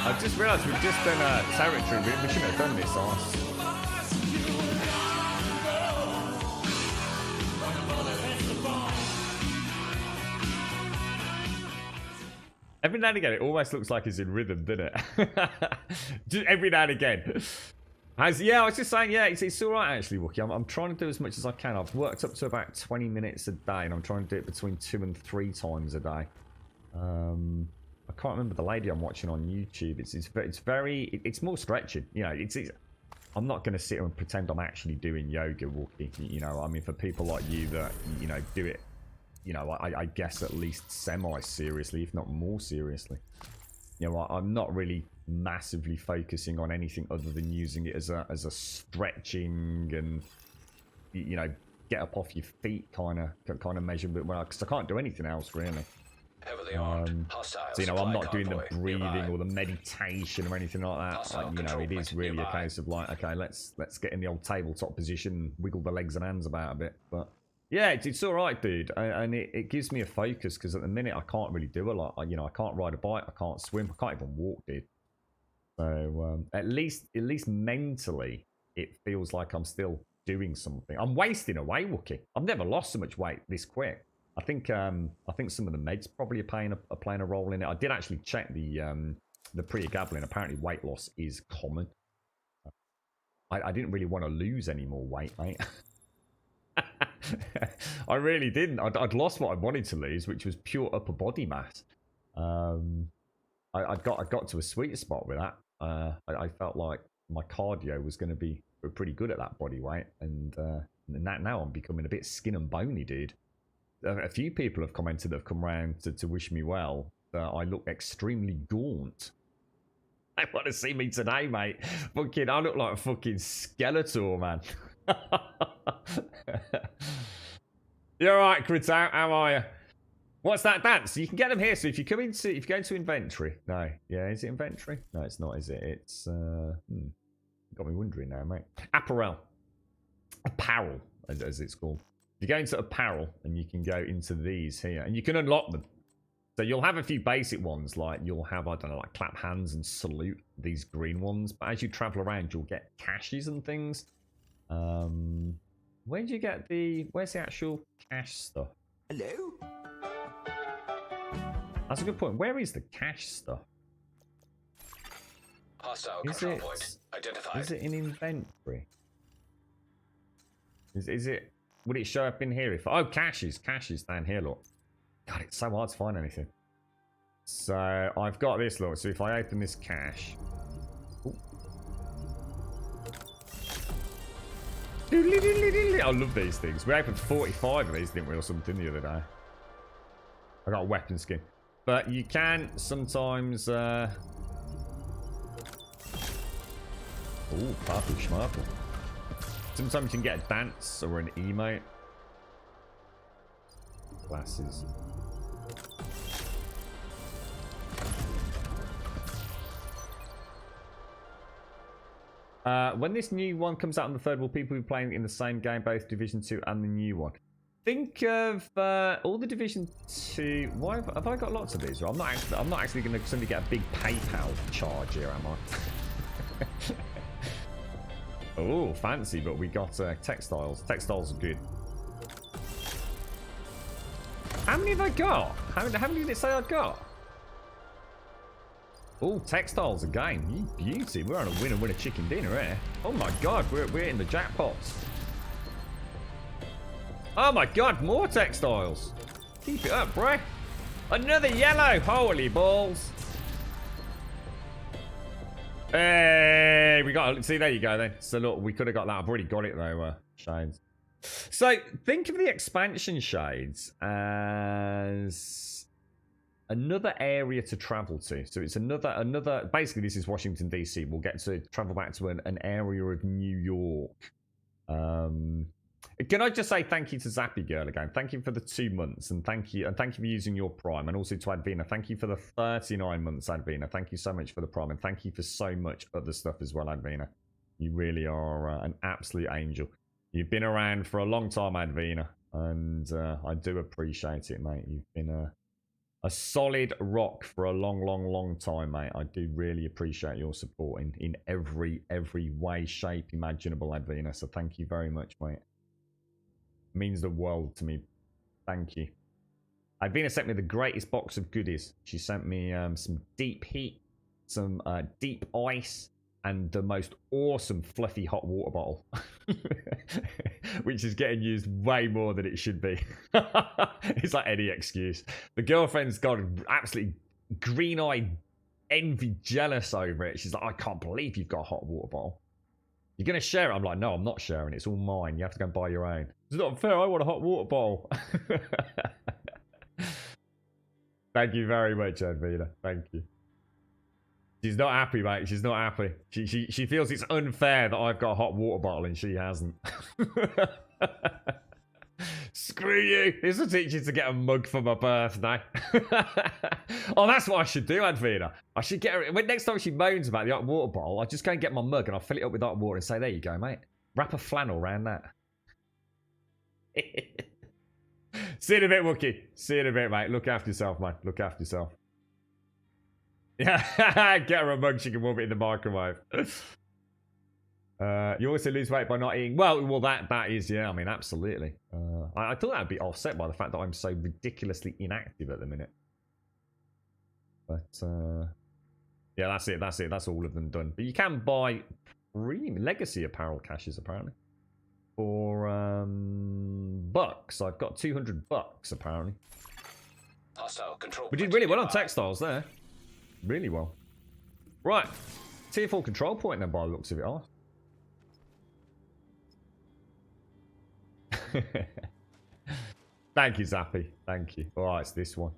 I just realised we've just done territory. We shouldn't have done this, arse. Every now and again, it almost looks like it's in rhythm, doesn't it? Just every now and again. Yeah, I was just saying, yeah, it's all right, actually, Wookie. I'm trying to do as much as I can. I've worked up to about 20 minutes a day, and I'm trying to do it between 2 and 3 times a day. I can't remember the lady I'm watching on YouTube. It's more stretching. You know, I'm not going to sit here and pretend I'm actually doing yoga, Wookie. You know, I mean, for people like you that, you know, do it, you know, I guess at least semi-seriously, if not more seriously. You know, I'm not really massively focusing on anything other than using it as a stretching and, you know, get up off your feet kind of measurement, because I can't do anything else really. Heavily armed. Hostile So, you know, I'm supply not doing the convoy breathing nearby. or the meditation or anything like that. Hostile You know, control it is point really nearby. a case of like, okay, let's get in the old tabletop position, wiggle the legs and hands about a bit. But yeah, it's all right, dude, and it gives me a focus, because at the minute I can't really do a lot. You know, I can't ride a bike, I can't swim, I can't even walk, dude. So at least mentally, it feels like I'm still doing something. I'm wasting away, Wookie. I've never lost so much weight this quick. I think some of the meds probably are playing a role in it. I did actually check the pregabalin. Apparently, weight loss is common. I didn't really want to lose any more weight, mate. I really didn't. I'd lost what I wanted to lose, which was pure upper body mass. I got to a sweet spot with that. I felt like my cardio was going to be pretty good at that body weight, and now I'm becoming a bit skin and bony, dude. A few people have commented that have come around to wish me well, that I look extremely gaunt. They want to see me today, mate. Fucking, I look like a fucking Skeletor, man. You alright, Critter? How are you? What's that dance? You can get them here. So if you go into inventory, no, yeah, is it inventory? No, it's not, is it? It's got me wondering now, mate. Apparel, as it's called. You go into apparel, and you can go into these here, and you can unlock them. So you'll have a few basic ones, like you'll have, I don't know, like clap hands and salute, these green ones. But as you travel around, you'll get caches and things. Where'd you get where's the actual cache stuff? Hello? That's a good point. Where is the cache stuff? Hostile Is control it, point identified. is it in inventory? Is it, would it show up in here if, oh, caches down here, look. God, it's so hard to find anything. So I've got this, look. So if I open this cache, ooh. I love these things. We opened 45 of these, didn't we, or something the other day? I got a weapon skin. But you can sometimes ooh, purple schmurple. Sometimes you can get a dance or an emote. Glasses. When this new one comes out on the 3rd, will people be playing in the same game, both Division 2 and the new one? Think of all the Division 2. Why have I got lots of these? I'm not actually going to suddenly get a big PayPal charge here, am I? Oh, fancy, but we got textiles. Textiles are good. How many have I got? How many did it say I got? Oh, textiles again. You beauty. We're on a winner chicken dinner here. Oh my god, we're in the jackpots. Oh my god, more textiles. Keep it up, bruh. Another yellow. Holy balls. Hey, we got. See, there you go then. So look, we could have got that. I've already got it though, Shades. So think of the expansion, Shades, as another area to travel to. So it's another. Basically, this is Washington DC. We'll get to travel back to an area of New York. Can I just say thank you to Zappy Girl again? Thank you for the 2 months, and thank you for using your Prime, and also to Advina. Thank you for the 39 months, Advina. Thank you so much for the Prime, and thank you for so much other stuff as well, Advina. You really are an absolute angel. You've been around for a long time, Advina, and I do appreciate it, mate. You've been a solid rock for a long time, mate. I do really appreciate your support in every way, shape imaginable, Advina. So thank you very much, mate. Means the world to me. Thank you. Advina sent me the greatest box of goodies. She sent me some deep heat, some deep ice, and the most awesome fluffy hot water bottle. Which is getting used way more than it should be. It's like any excuse. The girlfriend's got absolutely green-eyed envy, jealous over it. She's like, I can't believe you've got a hot water bottle. You're going to share it? I'm like, no, I'm not sharing. It's all mine. You have to go and buy your own. It's not fair. I want a hot water bottle. Thank you very much, Advina. Thank you. She's not happy, mate. She's not happy. She feels it's unfair that I've got a hot water bottle and she hasn't. Screw you. This will teach you to get a mug for my birthday. Oh, that's what I should do, Advina. I should get her. Next time she moans about the hot water bottle, I'll just go and get my mug and I'll fill it up with hot water and say, there you go, mate. Wrap a flannel around that. See you in a bit, Wookie. See you in a bit, mate. Look after yourself, man. Look after yourself. Yeah, get her a mug. She can warm it in the microwave. You also lose weight by not eating. Well, that is, yeah. I mean, absolutely. I thought that would be offset by the fact that I'm so ridiculously inactive at the minute. But yeah, that's it. That's all of them done. But you can buy premium legacy apparel caches apparently for bucks. I've got $200 apparently. Hostile control. We did really well on textiles there. Really well. Right, tier 4 control point then by the looks of it. Thank you, Zappy. Thank you. Alright, it's this one.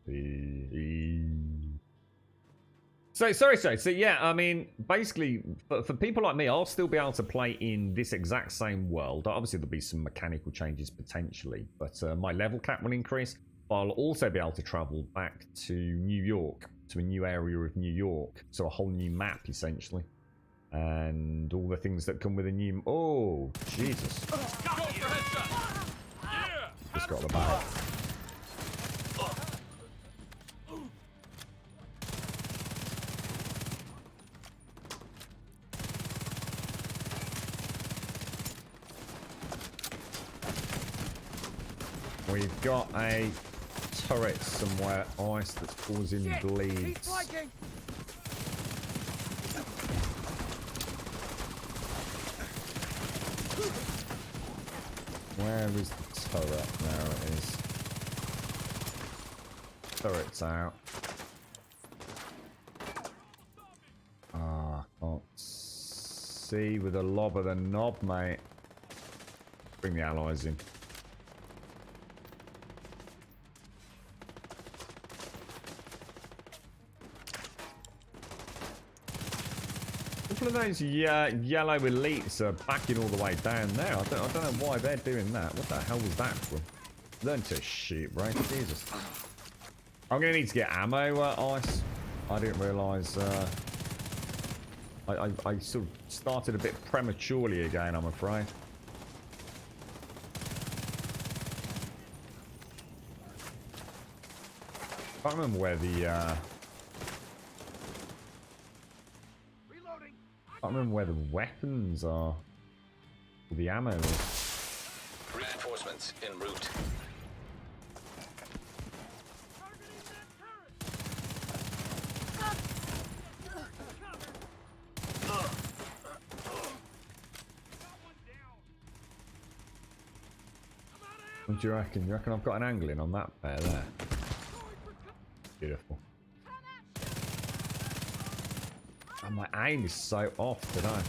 So, sorry. So, yeah, I mean, basically, for people like me, I'll still be able to play in this exact same world. Obviously, there'll be some mechanical changes potentially, but my level cap will increase. I'll also be able to travel back to New York, to a new area of New York. So, a whole new map, essentially. And all the things that come with a new... Oh, Jesus. Just got the bag. We've got a turret somewhere, ice, that's causing bleeds. Where is the turret? There it is. Turret's out. Ah, can't see with the lob of the knob, mate. Bring the allies in. A couple of those yellow elites are backing all the way down there. I don't know why they're doing that. What the hell was that from? Learn to shoot, bro. Jesus. I'm gonna need to get ammo, Ice. I didn't realise. I sort of started a bit prematurely again, I'm afraid. I can't remember where the Reloading. I can't remember where the weapons are. Or the ammo is. Reinforcements en route. Targeting that turret. Got one down. I'm out of ammo. What do you reckon? You reckon I've got an angle in on that pair there? Beautiful. And my aim is so off today.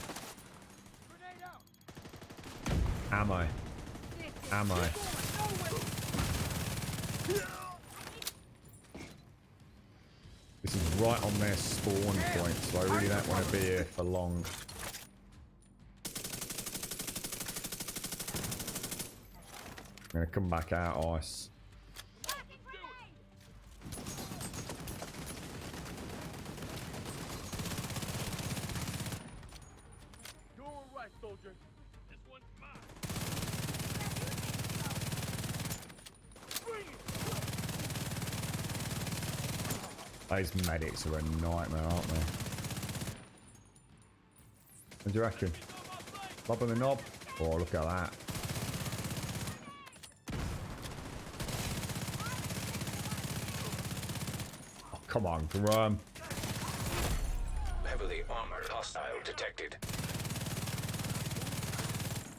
Grenade out. Ammo. Ammo. This is right on their spawn point, so I really don't want to be here for long. I'm going to come back out, Ice. Doing right, soldier. This one's mine. Bring it. Those medics are a nightmare, aren't they? What do you reckon? Lob on the knob? Oh, look at that. Oh, come on, Grum. Heavily armored hostile detected.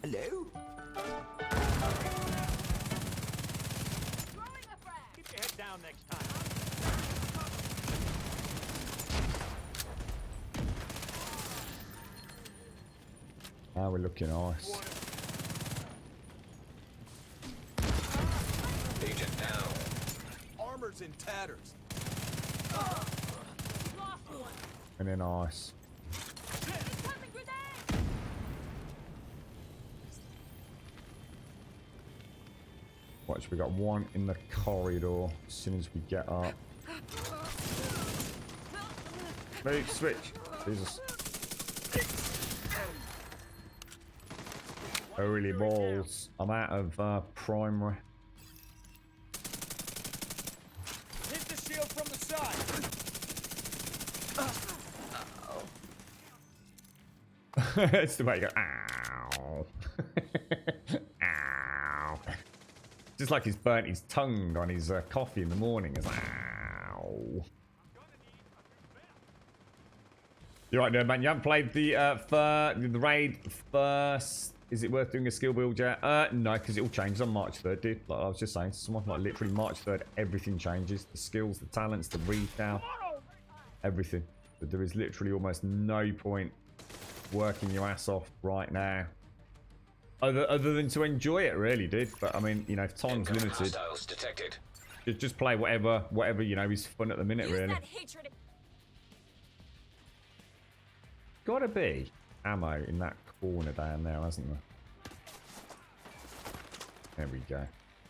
Hello? Keep your head down next time. How we're looking, Ice. Agent down. Armor's in tatters. And then Ice. Watch, we got one in the corridor as soon as we get up. Move, switch. Jesus. Holy balls. I'm out of primary. Hit the shield from the side. It's the way you go, ow. Ow. Just like he's burnt his tongue on his coffee in the morning. It's like, ow. You're right, no, man. You haven't played the raid first. Is it worth doing a skill build yet? No, because it all changes on March 3rd, dude. Like I was just saying, someone like literally March 3rd, everything changes. The skills, the talents, the retail, everything. But there is literally almost no point working your ass off right now. Other than to enjoy it, really, dude. But I mean, you know, if time's Incoming limited, hostiles detected. just play whatever you know is fun at the minute, really. Gotta be ammo in that corner down there, hasn't there? There we go.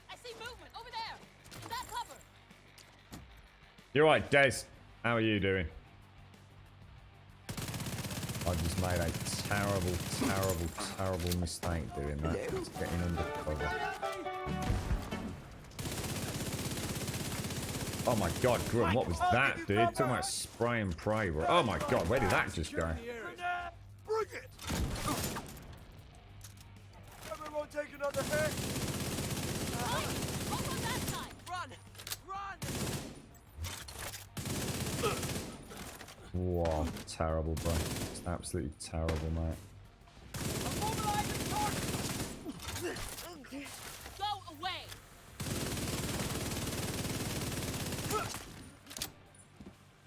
I see movement over there. In that cover. You're right, Des. How are you doing? I just made a terrible mistake doing that. It's getting under cover. Oh my god, Grum, what was that, dude? Talking about spray and pray, bro. Oh my god, where did that just go? Bring it. Everyone take another hit. Over on that side. Run. Run. Whoa, terrible, bro. It's absolutely terrible, mate. I'm mobilizing target. Go away.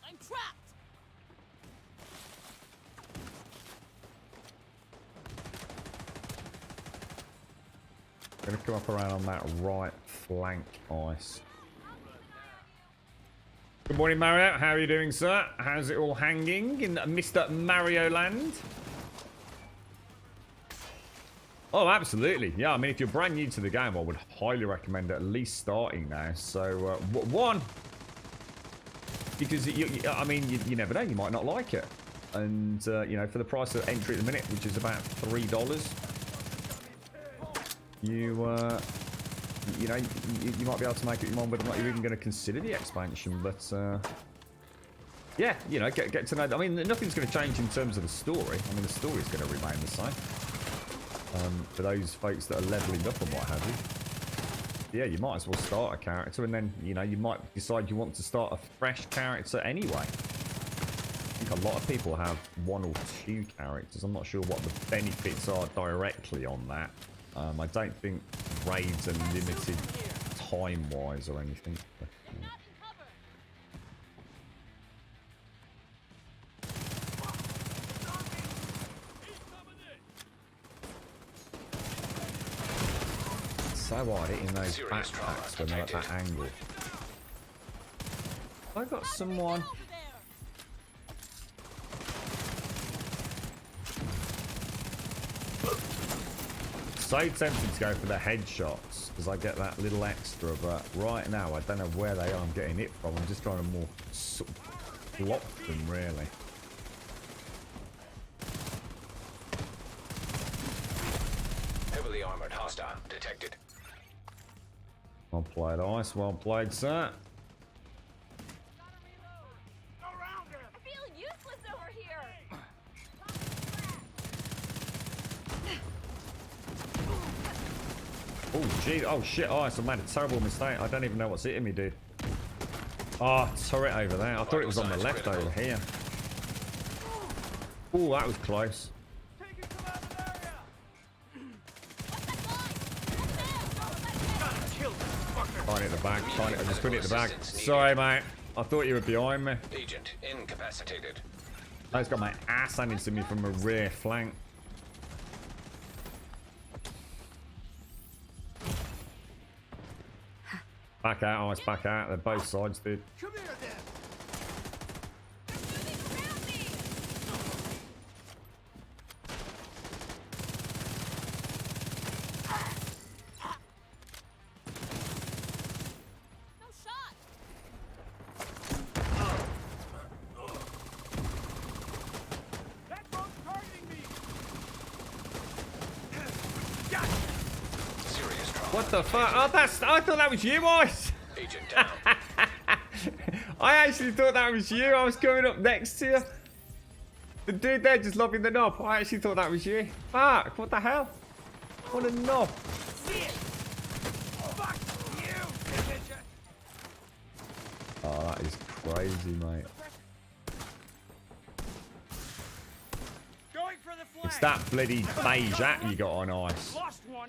I'm trapped. Gonna come up around on that right flank, Ice. Good morning, Mario. How are you doing, sir? How's it all hanging in Mr. Mario Land? Oh, absolutely. Yeah, I mean, if you're brand new to the game, I would highly recommend at least starting now. So, one, because, I mean, you never know. You might not like it. And, you know, for the price of entry at the minute, which is about $3, you know, you might be able to make up your mind whether or not you're even going to consider the expansion. But, yeah, you know, get to know. I mean, nothing's going to change in terms of the story. I mean, the story's going to remain the same. For those folks that are leveling up and what have you. Yeah, you might as well start a character, and then, you know, you might decide you want to start a fresh character anyway. I think a lot of people have 1 or 2 characters. I'm not sure what the benefits are directly on that. I don't think raids are limited time-wise or anything. But, They're not in cover. so hard hitting those Serious trauma backpacks when they're at that angle. I got someone. Over there. So tempted to go for the headshots because I get that little extra, but right now I don't know where they are. I'm getting it from. I'm just trying to more sort of block them, really. Heavily armored hostile detected. Well played, Ice. Well played, sir. I'm feeling useless over here. Oh, gee. Oh, shit, Ice. I made a terrible mistake. I don't even know what's hitting me, dude. Oh, turret over there. I thought it was on the left over here. Oh, that was close. Can't hit the back. Can't hit. I just couldn't hit the back. Sorry, mate. I thought you were behind me. Agent incapacitated. I just got my ass handed to me from a rear flank. Back out, Ice. Back out. They're both sides, dude. Come here, then. No shot. That boat's targeting me. Serious trauma. What the fuck? Oh, that's. I thought that was you, Ice. Agent down. I actually thought that was you. I was coming up next to you. The dude there just lobbing the knob. I actually thought that was you. Fuck, what the hell? What a knob. Fuck you, bitch. Oh, that is crazy, mate. Going for the flank. It's that bloody beige hat you got on Ice. Lost one.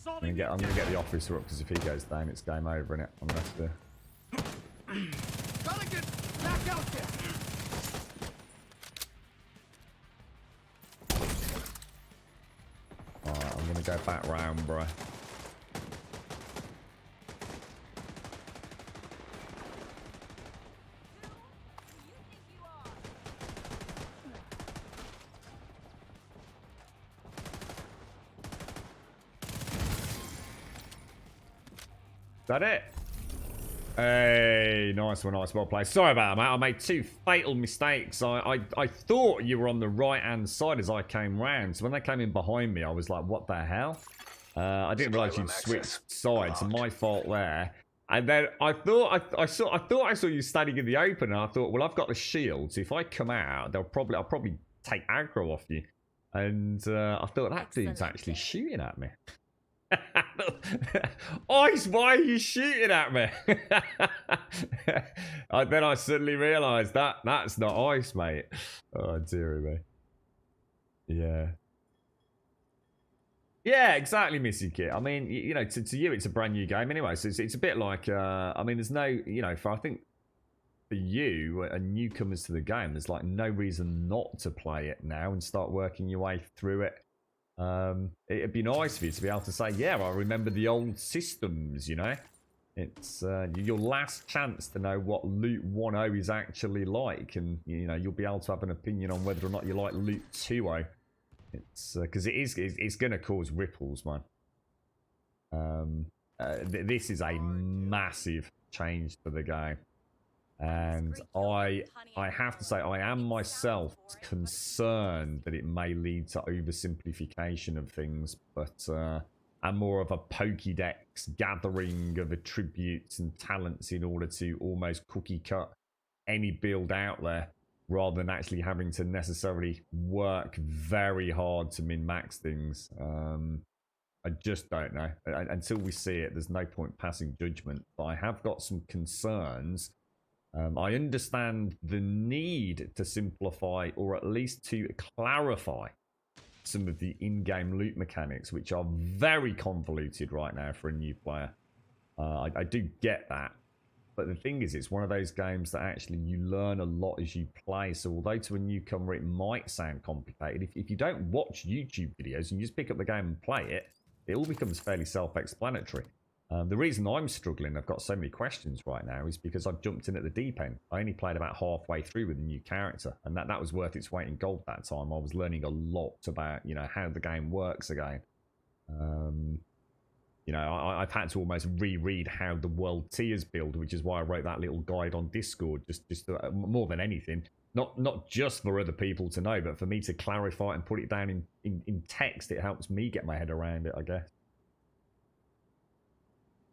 I'm gonna get the officer up because if he goes down, it's game over, innit? I'm gonna have to. Gotta get back out there. Alright, I'm gonna go back round, bro. Is that it? Hey, nice one, nice, well played. Sorry about that, mate. I made 2 fatal mistakes. I thought you were on the right-hand side as I came round. So when they came in behind me, I was like, what the hell? I didn't realise you'd switched sides. So my fault there. And then I thought I saw you standing in the open, and I thought, well, I've got the shield. So if I come out, I'll probably take aggro off you. And I thought that dude's actually shooting at me. Ice, why are you shooting at me? Then I suddenly realised that's not Ice, mate. Oh, dearie me. Yeah. Yeah, exactly, Missy Kit. I mean, you know, to you, it's a brand new game anyway. So it's a bit like, I mean, there's no, you know, I think for you and newcomers to the game, there's like no reason not to play it now and start working your way through it. It'd be nice for you to be able to say, yeah, I remember the old systems, you know. It's your last chance to know what Loot 1.0 is actually like, and you know, you'll be able to have an opinion on whether or not you like Loot 2.0. It's because it's going to cause ripples, man. This is a massive change for the game, and I have to say I am myself concerned that it may lead to oversimplification of things, but and more of a Pokédex gathering of attributes and talents in order to almost cookie cut any build out there, rather than actually having to necessarily work very hard to min-max things. I just don't know. Until we see it, there's no point passing judgment. But I have got some concerns. I understand the need to simplify, or at least to clarify, some of the in-game loot mechanics, which are very convoluted right now for a new player. I do get that. But the thing is, it's one of those games that actually you learn a lot as you play. So although to a newcomer it might sound complicated, if you don't watch YouTube videos and you just pick up the game and play it, it all becomes fairly self-explanatory. The reason I'm struggling, I've got so many questions right now, is because I've jumped in at the deep end. I only played about halfway through with a new character, and that was worth its weight in gold that time. I was learning a lot about, you know, how the game works again. You know, I've had to almost reread how the world tiers build, which is why I wrote that little guide on Discord, just more than anything. Not just for other people to know, but for me to clarify and put it down in text. It helps me get my head around it, I guess.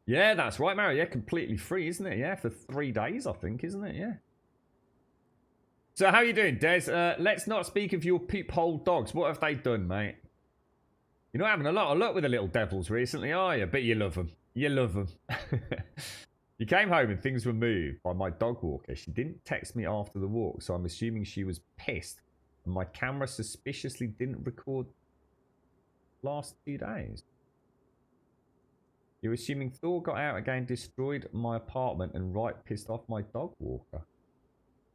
Yeah, that's right, Mario. Yeah, completely free, isn't it? Yeah, for 3 days, I think, isn't it? Yeah. So how are you doing, Des? Let's not speak of your peephole dogs. What have they done, mate? You're not having a lot of luck with the little devils recently, are you? But you love them. You love them. You came home and things were moved by my dog walker. She didn't text me after the walk, so I'm assuming she was pissed. And my camera suspiciously didn't record last 2 days. You're assuming Thor got out again, destroyed my apartment, and right pissed off my dog walker.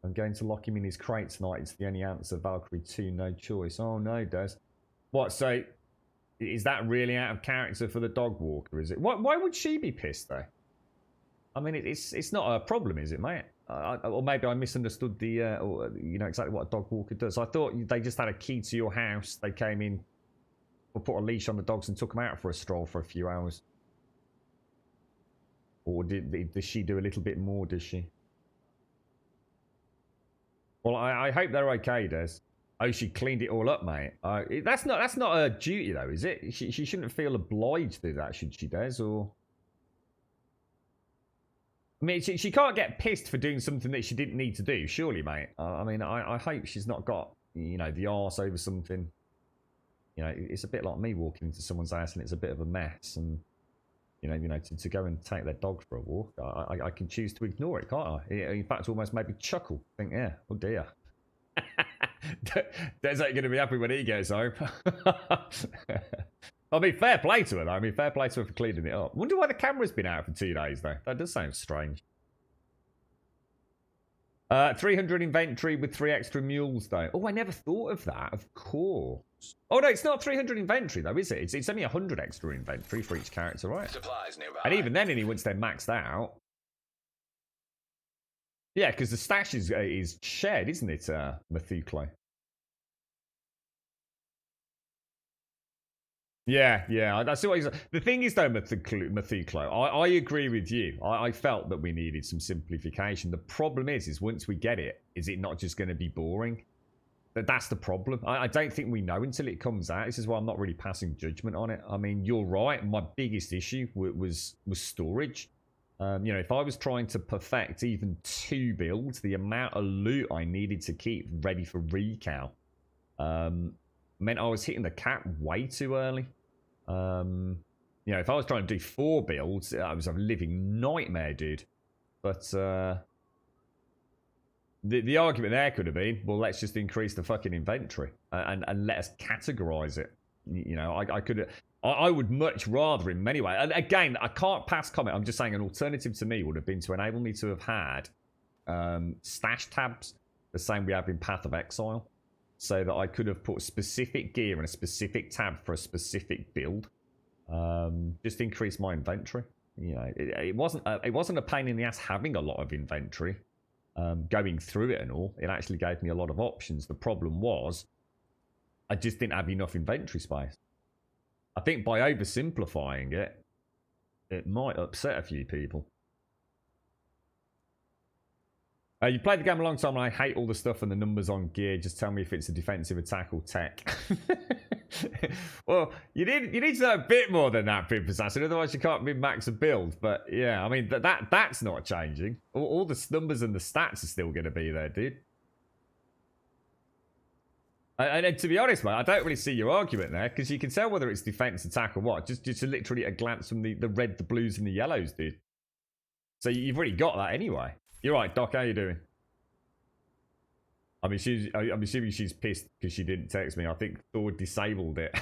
I'm going to lock him in his crate tonight. It's the only answer. Valkyrie 2, no choice. Oh no, Des. What, so is that really out of character for the dog walker, is it? Why would she be pissed, though? I mean, it's not a problem, is it, mate? Or maybe I misunderstood the, or, you know, exactly what a dog walker does. I thought they just had a key to your house. They came in, or put a leash on the dogs and took them out for a stroll for a few hours. Or does she do a little bit more, does she? Well, I hope they're okay, Des. Oh, she cleaned it all up, mate. That's not her duty, though, is it? She shouldn't feel obliged to do that, should she, Des? Or I mean, she can't get pissed for doing something that she didn't need to do, surely, mate. I mean, I hope she's not got, you know, the arse over something. You know, it's a bit like me walking into someone's house and it's a bit of a mess, and you know, to go and take their dog for a walk, I can choose to ignore it, can't I? In fact, almost made me chuckle. Think, yeah, oh dear. Des ain't going to be happy when he goes home. I mean, fair play to her, though. I mean, fair play to her for cleaning it up. Wonder why the camera's been out for 2 days, though. That does sound strange. 300 inventory with 3 extra mules, though. Oh, I never thought of that. Of course. Oh, no, it's not 300 inventory, though, is it? It's only 100 extra inventory for each character, right? Supplies nearby. And even then, only once they're maxed out. Yeah, because the stash is shared, isn't it, Methuclo? Yeah, I see what he's... The thing is, though, Methuclo, I agree with you. I felt that we needed some simplification. The problem is once we get it, is it not just going to be boring? That's the problem. I don't think we know until it comes out. This is why I'm not really passing judgment on it. I mean, you're right. My biggest issue was storage. You know, if I was trying to perfect even 2 builds, the amount of loot I needed to keep ready for recal meant I was hitting the cap way too early. You know, if I was trying to do 4 builds, I was a living nightmare, dude. But the argument there could have been, well, let's just increase the fucking inventory and let us categorize it. You know, I would much rather in many ways. And again, I can't pass comment. I'm just saying an alternative to me would have been to enable me to have had stash tabs, the same we have in Path of Exile, so that I could have put specific gear in a specific tab for a specific build. Just increase my inventory. You know, it wasn't a pain in the ass having a lot of inventory. Going through it and all, it actually gave me a lot of options. The problem was I just didn't have enough inventory space. I think by oversimplifying it, it might upset a few people. You played the game a long time and I hate all the stuff and the numbers on gear. Just tell me if it's a defensive attack or tech. Well, you need to know a bit more than that, Pimp Assassin. Otherwise you can't min-max a build. But yeah, I mean, that's not changing. All the numbers and the stats are still going to be there, dude. And to be honest, mate, I don't really see your argument there, because you can tell whether it's defense, attack, or what. Just literally a glance from the red, the blues, and the yellows, dude. So you've already got that anyway. You're right, Doc. How you doing? I'm assuming she's pissed because she didn't text me. I think Thor disabled it.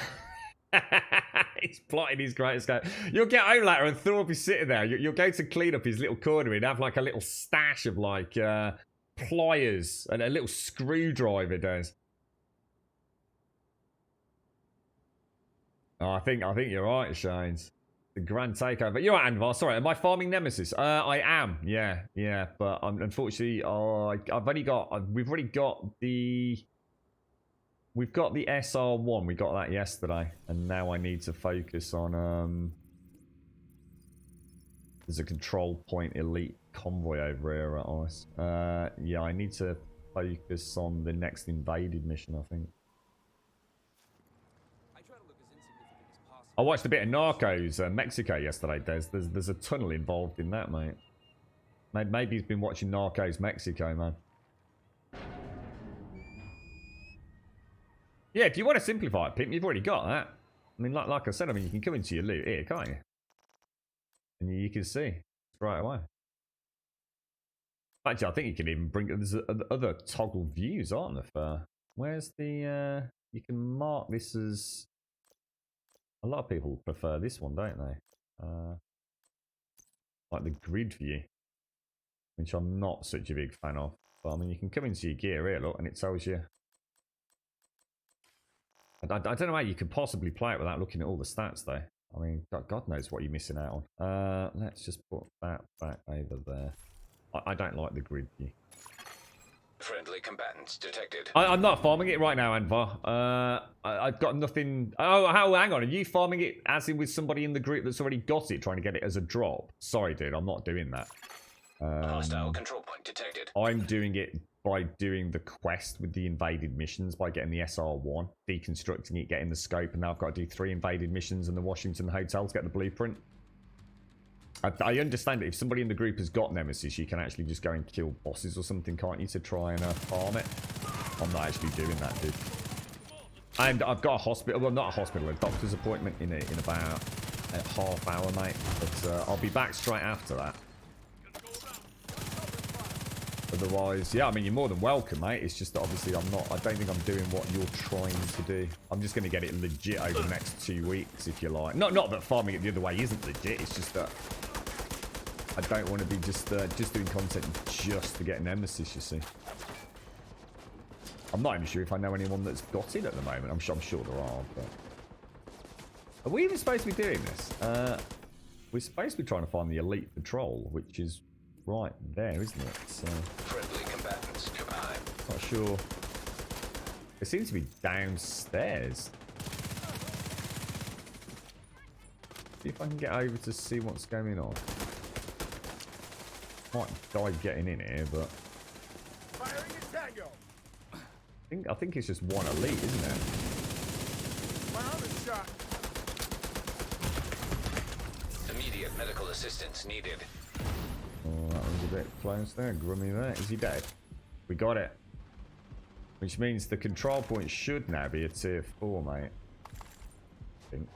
He's plotting his greatest game. You'll get home later and Thor will be sitting there. You'll go to clean up his little corner and have like a little stash of like pliers and a little screwdriver, does. Oh, I think you're right, Shanes. The grand takeover. You're right, Anvar. Sorry, am I farming Nemesis? I am. Yeah. But unfortunately, we've already got the SR1. We got that yesterday, and now I need to focus on there's a control point elite convoy over here at us. Yeah, I need to focus on the next invaded mission, I think. I watched a bit of Narcos, Mexico yesterday, Des. There's a tunnel involved in that, mate. Maybe he's been watching Narcos Mexico, man. Yeah, if you want to simplify it, Pimp, you've already got that. I mean, like I said, I mean, you can come into your loot here, can't you? And you can see right away. Actually, I think you can even bring... There's other toggle views, aren't there? Where's the... You can mark this as... A lot of people prefer this one, don't they? Like the grid view, which I'm not such a big fan of. But I mean, you can come into your gear here, look, and it tells you. I don't know how you could possibly play it without looking at all the stats, though. I mean, God knows what you're missing out on. Let's just put that back over there. I don't like the grid view. Friendly combatants detected. I'm not farming it right now, Anvar. I've got nothing. Oh, hang on. Are you farming it as in with somebody in the group that's already got it, trying to get it as a drop? Sorry, dude. I'm not doing that. Hostile control point detected. I'm doing it by doing the quest with the invaded missions, by getting the SR1, deconstructing it, getting the scope, and now I've got to do 3 invaded missions in the Washington Hotel to get the blueprint. I understand that if somebody in the group has got Nemesis, you can actually just go and kill bosses or something, can't you, to try and farm it? I'm not actually doing that, dude. And I've got a hospital, well, not a hospital, a doctor's appointment in about a half hour, mate. But I'll be back straight after that. Otherwise, yeah, I mean, you're more than welcome, mate. It's just that obviously I don't think I'm doing what you're trying to do. I'm just going to get it legit over the next 2 weeks, if you like. Not that farming it the other way isn't legit. It's just that I don't want to be just doing content just to get Nemesis, you see. I'm not even sure if I know anyone that's got it at the moment. I'm sure there are, but... Are we even supposed to be doing this? We're supposed to be trying to find the elite patrol, which is right there, isn't it? So... Friendly combatants nearby. Not sure. It seems to be downstairs. See if I can get over to see what's going on. Might die getting in here, but Firing a tango. I think it's just one elite, isn't it? My arm is shot. Immediate medical assistance needed. Oh, that was a bit close there. Grummy there. Is he dead? We got it. Which means the control point should now be a tier 4, mate. I think.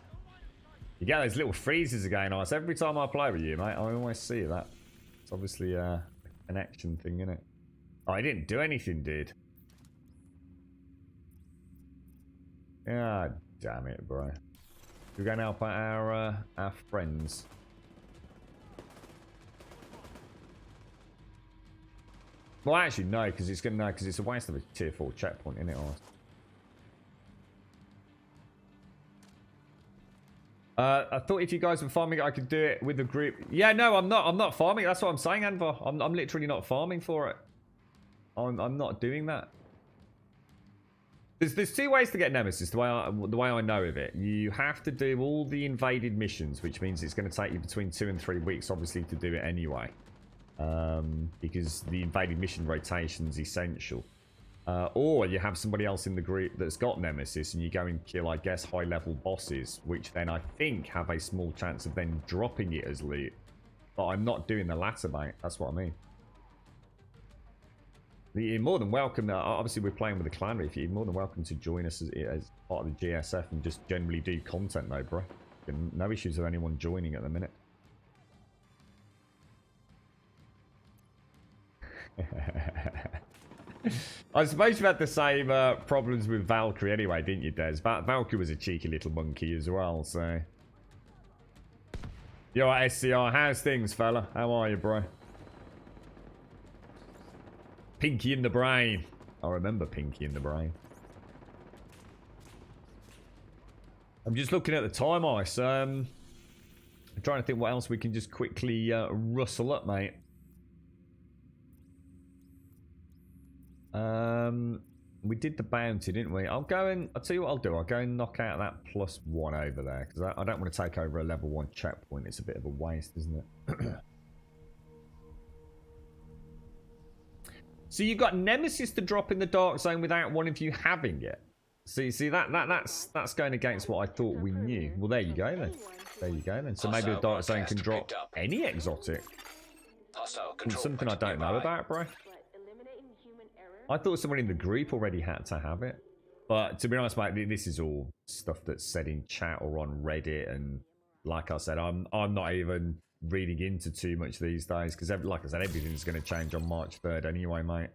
You get those little freezes again, Ice. Every time I play with you, mate, I always see that. It's obviously a connection thing, isn't it? Oh, I didn't do anything, dude. Ah, damn it, bro. We're going to help out our friends. Well, actually, no, because it's gonna because it's a waste of a tier 4 checkpoint, isn't it, Ice? I thought if you guys were farming it, I could do it with a group. Yeah, no, I'm not farming. That's what I'm saying, Anvar. I'm literally not farming for it. I'm not doing that. There's two ways to get Nemesis, the way I know of it. You have to do all the invaded missions, which means it's going to take you between 2 and 3 weeks, obviously, to do it anyway. Because the invaded mission rotation is essential. Or you have somebody else in the group that's got Nemesis, and you go and kill, I guess, high-level bosses, which then I think have a small chance of then dropping it as loot. But I'm not doing the latter, mate. That's what I mean. You're more than welcome. Obviously, we're playing with the clan. If you're more than welcome to join us as part of the GSF and just generally do content, though, bro. No issues with anyone joining at the minute. I suppose you had the same problems with Valkyrie anyway, didn't you, Des? Valkyrie was a cheeky little monkey as well, so... Yo, SCR, how's things, fella? How are you, bro? Pinky in the brain. I remember Pinky in the brain. I'm just looking at the time, Ice. I'm trying to think what else we can just quickly rustle up, mate. We did the bounty, didn't we? I'll tell you what I'll do. I'll go and knock out that +1 over there, because I don't want to take over a level 1 checkpoint. It's a bit of a waste, isn't it? So you've got Nemesis to drop in the Dark Zone without one of you having it. See, that's going against what I thought we knew. Well, there you go then. There you go then. So maybe the Dark Zone can drop any exotic. Something I don't know about, bro. I thought someone in the group already had to have it. But to be honest, mate, this is all stuff that's said in chat or on Reddit. And like I said, I'm not even reading into too much these days. Because like I said, everything's going to change on March 3rd anyway, mate.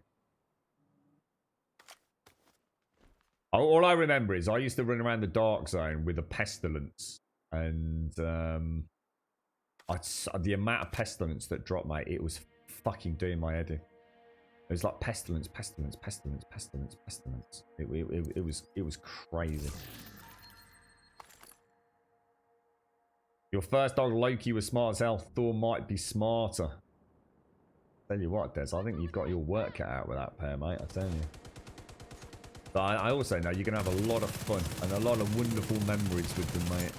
All I remember is I used to run around the Dark Zone with a Pestilence. And the amount of Pestilence that dropped, mate, it was fucking doing my head in. It was like pestilence. It was crazy. Your first dog Loki was smart as hell. Thor might be smarter. Tell you what, Des, I think you've got your work cut out with that pair, mate. I tell you. But I also know you're gonna have a lot of fun and a lot of wonderful memories with them, mate.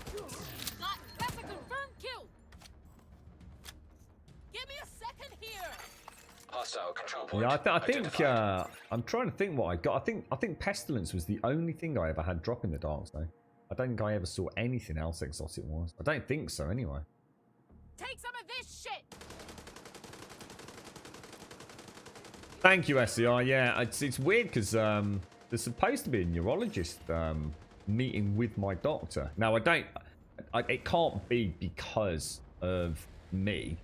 That's a confirmed kill. Give me a second here. Hostile control point. Yeah, I think I'm trying to think what I got. I think Pestilence was the only thing I ever had drop in the Dark Zone. I don't think I ever saw anything else exotic wise. I don't think so anyway. Take some of this shit. Thank you, SCR. Yeah, it's weird because there's supposed to be a neurologist meeting with my doctor. Now it can't be because of me.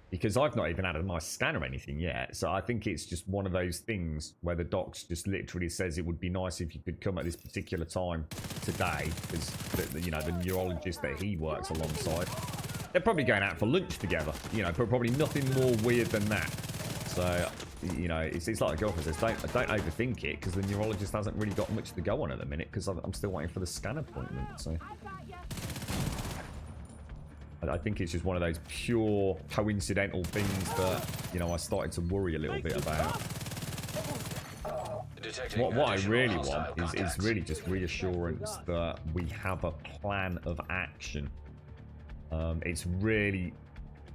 Because I've not even had my scan or anything yet. So I think it's just one of those things where the docs just literally says it would be nice if you could come at this particular time today. Because, you know, the neurologist that he works alongside, they're probably going out for lunch together. You know, probably nothing more weird than that. So, you know, it's like a girlfriend says, don't overthink it. Because the neurologist hasn't really got much to go on at the minute. Because I'm still waiting for the scan appointment. So I think it's just one of those pure coincidental things that, you know, I started to worry a little bit about. What I really want is really just reassurance that we have a plan of action. It's really...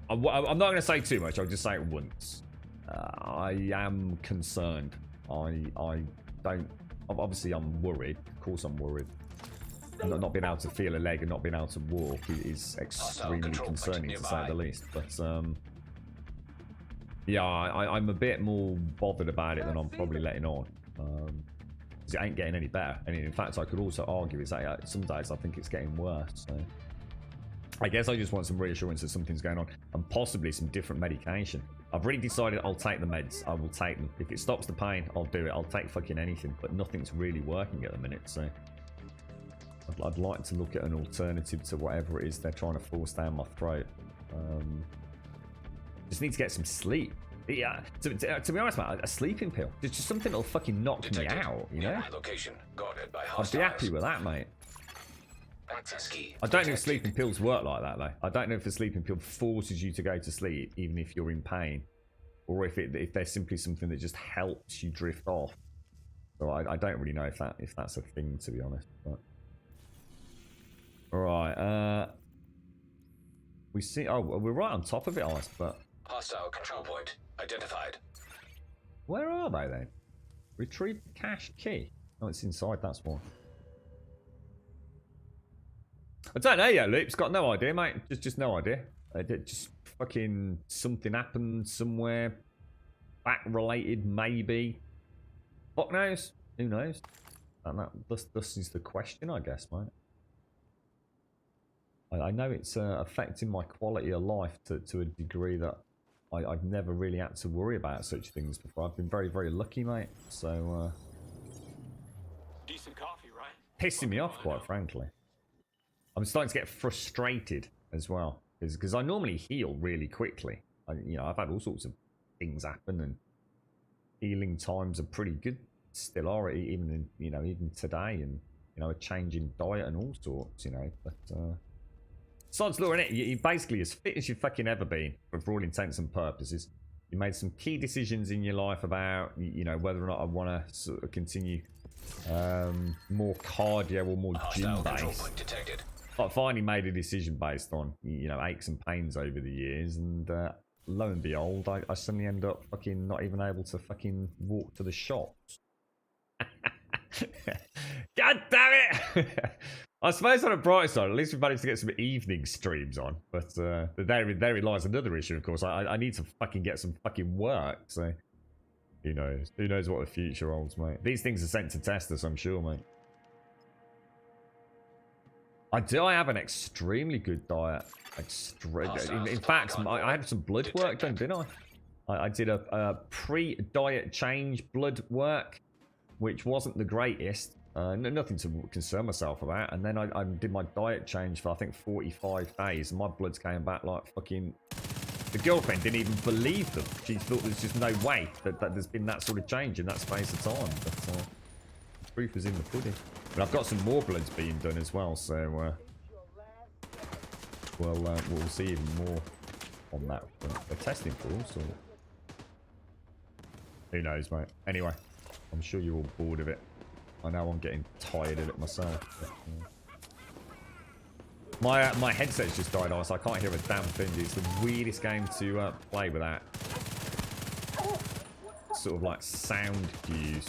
I'm not going to say too much, I'll just say it once. I am concerned. I don't... Obviously, I'm worried. Of course I'm worried. Not being able to feel a leg and not being able to walk is extremely concerning, to say the least. But yeah, I'm a bit more bothered about it than I'm probably letting on. Because it ain't getting any better. And in fact, I could also argue is that some days I think it's getting worse. So I guess I just want some reassurance that something's going on and possibly some different medication. I've already decided I'll take the meds. I will take them. If it stops the pain, I'll do it. I'll take fucking anything. But nothing's really working at the minute, so I'd like to look at an alternative to whatever it is they're trying to force down my throat. Just need to get some sleep. Yeah, to be honest, man, a sleeping pill. It's just something that'll fucking knock me out, you know? Location guarded by I'd be happy with that, mate. I don't know if sleeping pills work like that, though. I don't know if a sleeping pill forces you to go to sleep, even if you're in pain. Or if they're simply something that just helps you drift off. So I don't really know if that's a thing, to be honest. But all right, we see. Oh, we're right on top of it, Ice. But Hostile control point identified. where are they then? Retrieve the cache key. Oh, it's inside. That's one. I don't know yet, Luke's got no idea, mate. Just no idea. Just fucking something happened somewhere. Back related, maybe. Fuck knows. Who knows? And this is the question, I guess, mate. I know it's affecting my quality of life to a degree that I've never really had to worry about such things before. I've been very, very lucky, mate. So, Decent coffee, right? pissing me off, quite frankly. I'm starting to get frustrated as well, because I normally heal really quickly. I've had all sorts of things happen, and healing times are pretty good still are, even even today, and a change in diet and all sorts, But sod's law, innit? You're basically as fit as you've fucking ever been, for all intents and purposes. You made some key decisions in your life about whether or not I want to sort of continue more cardio or more gym based. Detected. I finally made a decision based on aches and pains over the years, and lo and behold, I suddenly end up fucking not even able to fucking walk to the shops. God damn it! I suppose on a bright side, at least we managed to get some evening streams on. But therein lies another issue, of course. I need to fucking get some fucking work. So who knows? Who knows what the future holds, mate? These things are sent to test us, I'm sure, mate. I have an extremely good diet. In fact, I had some blood work done, didn't I? I did a pre-diet change blood work, which wasn't the greatest. Nothing to concern myself about. And then I did my diet change for, I think, 45 days. And my bloods came back like fucking... The girlfriend didn't even believe them. She thought there's just no way that there's been that sort of change in that space of time. But the proof was in the pudding. But I've got some more bloods being done as well, so we'll see even more on that front. They're testing for all sorts. Who knows, mate? Anyway, I'm sure you're all bored of it. I know I'm getting tired of it myself. But, my headset's just died on, so I can't hear a damn thing. It's the weirdest game to play without sort of like sound cues.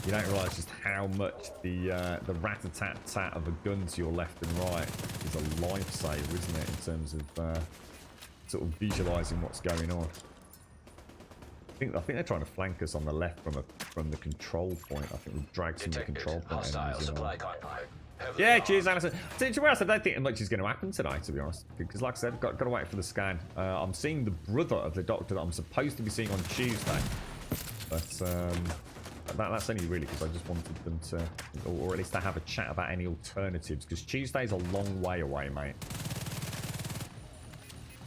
You don't realise just how much the rat-a-tat-tat of a gun to your left and right is a lifesaver, isn't it? In terms of sort of visualising what's going on. I think they're trying to flank us on the left from the control point. I think we've dragged some of the control point enemies in. Yeah, cheers, Alison. To be honest, I don't think much is going to happen today, to be honest. Because, like I said, I've got to wait for the scan. I'm seeing the brother of the doctor that I'm supposed to be seeing on Tuesday. But that's only really because I just wanted them to, or at least to have a chat about any alternatives. Because Tuesday's a long way away, mate.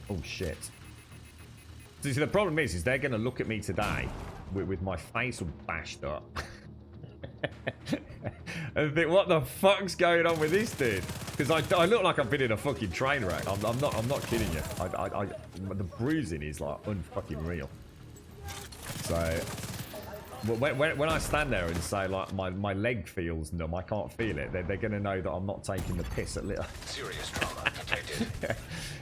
Oh, shit. So, see, the problem is they're going to look at me today with my face all bashed up. And think, what the fuck's going on with this dude? Because I look like I've been in a fucking train wreck. I'm not kidding you. The bruising is like unfucking real. So when I stand there and say like my leg feels numb, I can't feel it. They're gonna know that I'm not taking the piss at little. Serious trauma detected.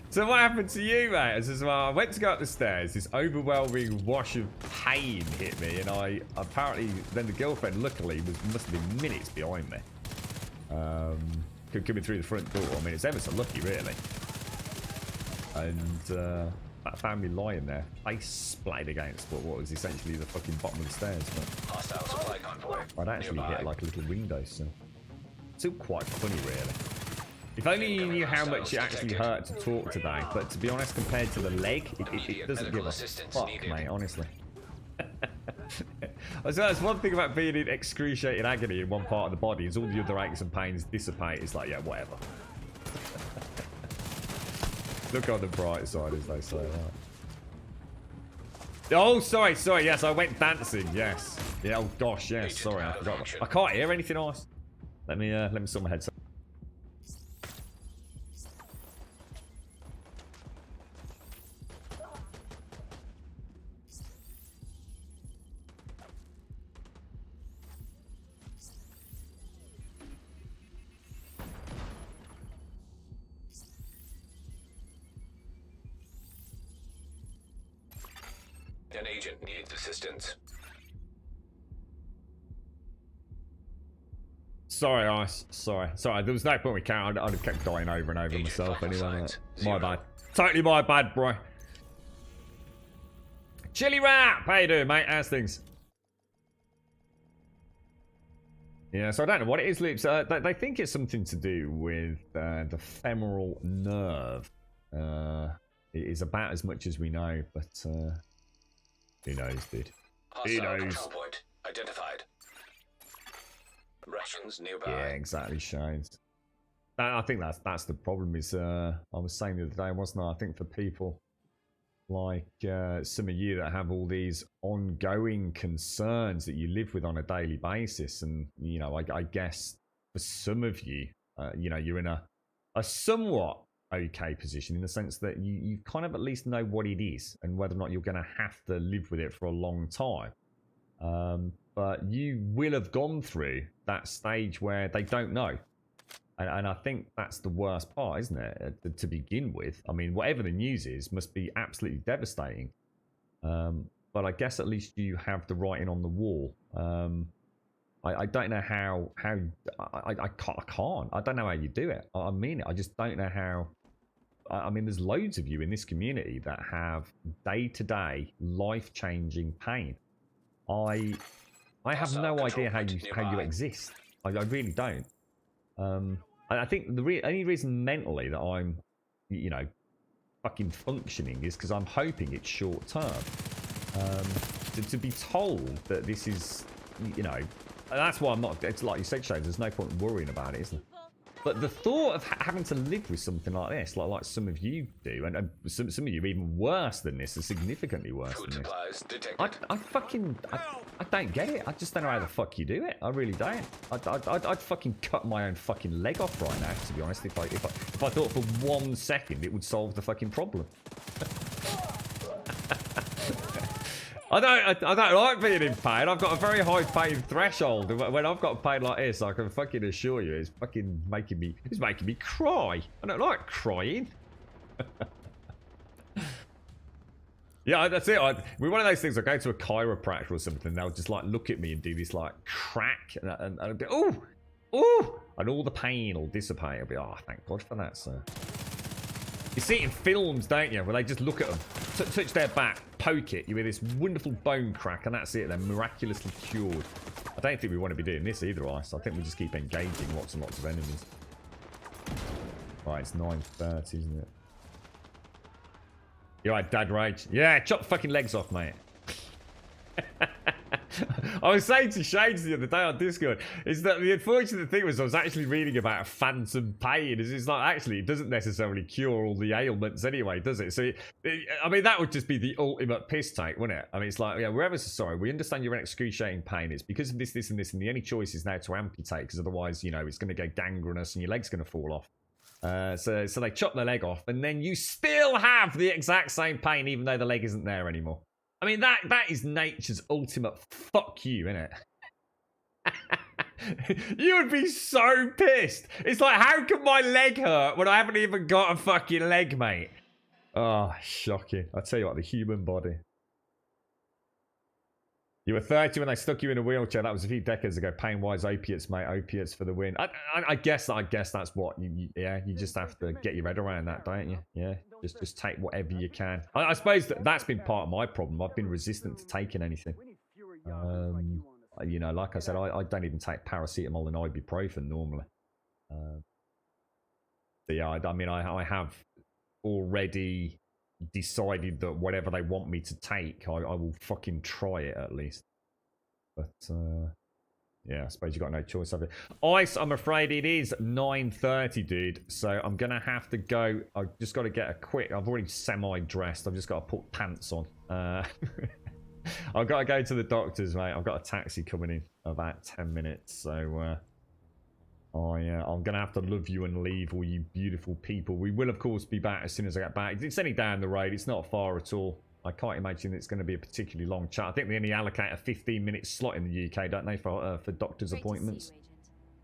So what happened to you, mate? I says, well, I went to go up the stairs. This overwhelming wash of pain hit me, and I apparently then the girlfriend luckily must have been minutes behind me. Coming through the front door. I mean, it's ever so lucky, really. And that found me lying there, face splattered against what was essentially the fucking bottom of the stairs. But I'd actually hit like a little window, so still quite funny, really. If only you knew how much it actually hurt to talk today, but to be honest, compared to the leg, it doesn't give a fuck, mate, honestly. So that's one thing about being in excruciating agony in one part of the body, is all the other aches and pains dissipate. It's like, yeah, whatever. Look on the bright side, as they say. Right. Oh, sorry, yes, I went dancing, yes. Yeah, oh gosh, yes, sorry, I forgot. I can't hear anything else. Let me sort my headset. An agent needs assistance. Sorry, Ice. Sorry. There was no point we can't. I'd have kept dying over and over Agent myself vital anyway. signs, My 0. bad. Totally my bad, bro. Chili Rap! How you doing, mate? How's things? Yeah, so I don't know what it is, Loops. They think it's something to do with the femoral nerve. It is about as much as we know, but who knows, dude? Who Hostile knows? control point identified. Russians nearby. Yeah, exactly, Shades. I think that's the problem. Is I was saying the other day, wasn't I? I think for people like some of you that have all these ongoing concerns that you live with on a daily basis, and you know, I guess for some of you, you know, you're in a somewhat okay position in the sense that you kind of at least know what it is and whether or not you're going to have to live with it for a long time. But you will have gone through that stage where they don't know. And I think that's the worst part, isn't it? To begin with. I mean, whatever the news is must be absolutely devastating. But I guess at least you have the writing on the wall. I don't know how I can't. I don't know how you do it. I mean it. I just don't know how. I mean, there's loads of you in this community that have day-to-day, life-changing pain. I have no idea how you exist. I really don't. I think the only reason mentally that I'm, you know, fucking functioning is because I'm hoping it's short term. To be told that this is, you know, that's why I'm not. It's like you said, Shane. There's no point in worrying about it, isn't there? But the thought of having to live with something like this, like some of you do, and some of you even worse than this, are significantly worse Food than this. supplies detected. I don't get it. I just don't know how the fuck you do it. I really don't. I'd fucking cut my own fucking leg off right now, to be honest. If I thought for 1 second it would solve the fucking problem. I don't like being in pain. I've got a very high pain threshold. When I've got pain like this, I can fucking assure you, it's fucking making me cry. I don't like crying. Yeah, that's it. We're one of those things. I go to a chiropractor or something, and they'll just like look at me and do this like crack, and I'll be oh, and all the pain will dissipate. I'll be, oh, thank God for that, sir. You see it in films, don't you? Where they just look at them, touch their back, poke it, you hear this wonderful bone crack, and that's it. They're miraculously cured. I don't think we want to be doing this either, Ice. I think we just keep engaging lots and lots of enemies. Right, it's 9:30, isn't it? You're right, Dad Rage. Yeah, chop the fucking legs off, mate. I was saying to Shades the other day on Discord, is that the unfortunate thing was I was actually reading about a phantom pain. It's like, actually, it doesn't necessarily cure all the ailments anyway, does it? So, I mean, that would just be the ultimate piss take, wouldn't it? I mean, it's like, yeah, we're ever so sorry. We understand you're in excruciating pain. It's because of this, this, and this, and the only choice is now to amputate, because otherwise, you know, it's going to go gangrenous and your leg's going to fall off. So they chop the leg off, and then you still have the exact same pain, even though the leg isn't there anymore. I mean, that is nature's ultimate fuck you, isn't it? You would be so pissed. It's like, how can my leg hurt when I haven't even got a fucking leg, mate? Oh, shocking. I tell you what, the human body. You were 30 when they stuck you in a wheelchair. That was a few decades ago. Pain-wise, opiates, mate. Opiates for the win. I guess that's what. You just have to get your head around that, don't you? Yeah, just take whatever you can. I suppose that's been part of my problem. I've been resistant to taking anything. You know, like I said, I don't even take paracetamol and ibuprofen normally. But yeah, I mean, I have already decided that whatever they want me to take, I will fucking try it at least. But yeah, I suppose you got no choice of it. Ice, I'm afraid it is 9:30, dude. So I'm gonna have to go. I've just got to get a quick. I've already semi-dressed. I've just got to put pants on. I've got to go to the doctor's, mate. I've got a taxi coming in about 10 minutes. So I'm going to have to love you and leave, all you beautiful people. We will, of course, be back as soon as I get back. It's only down the road. It's not far at all. I can't imagine it's going to be a particularly long chat. I think they only allocate a 15-minute slot in the UK, don't they, for doctor's appointments?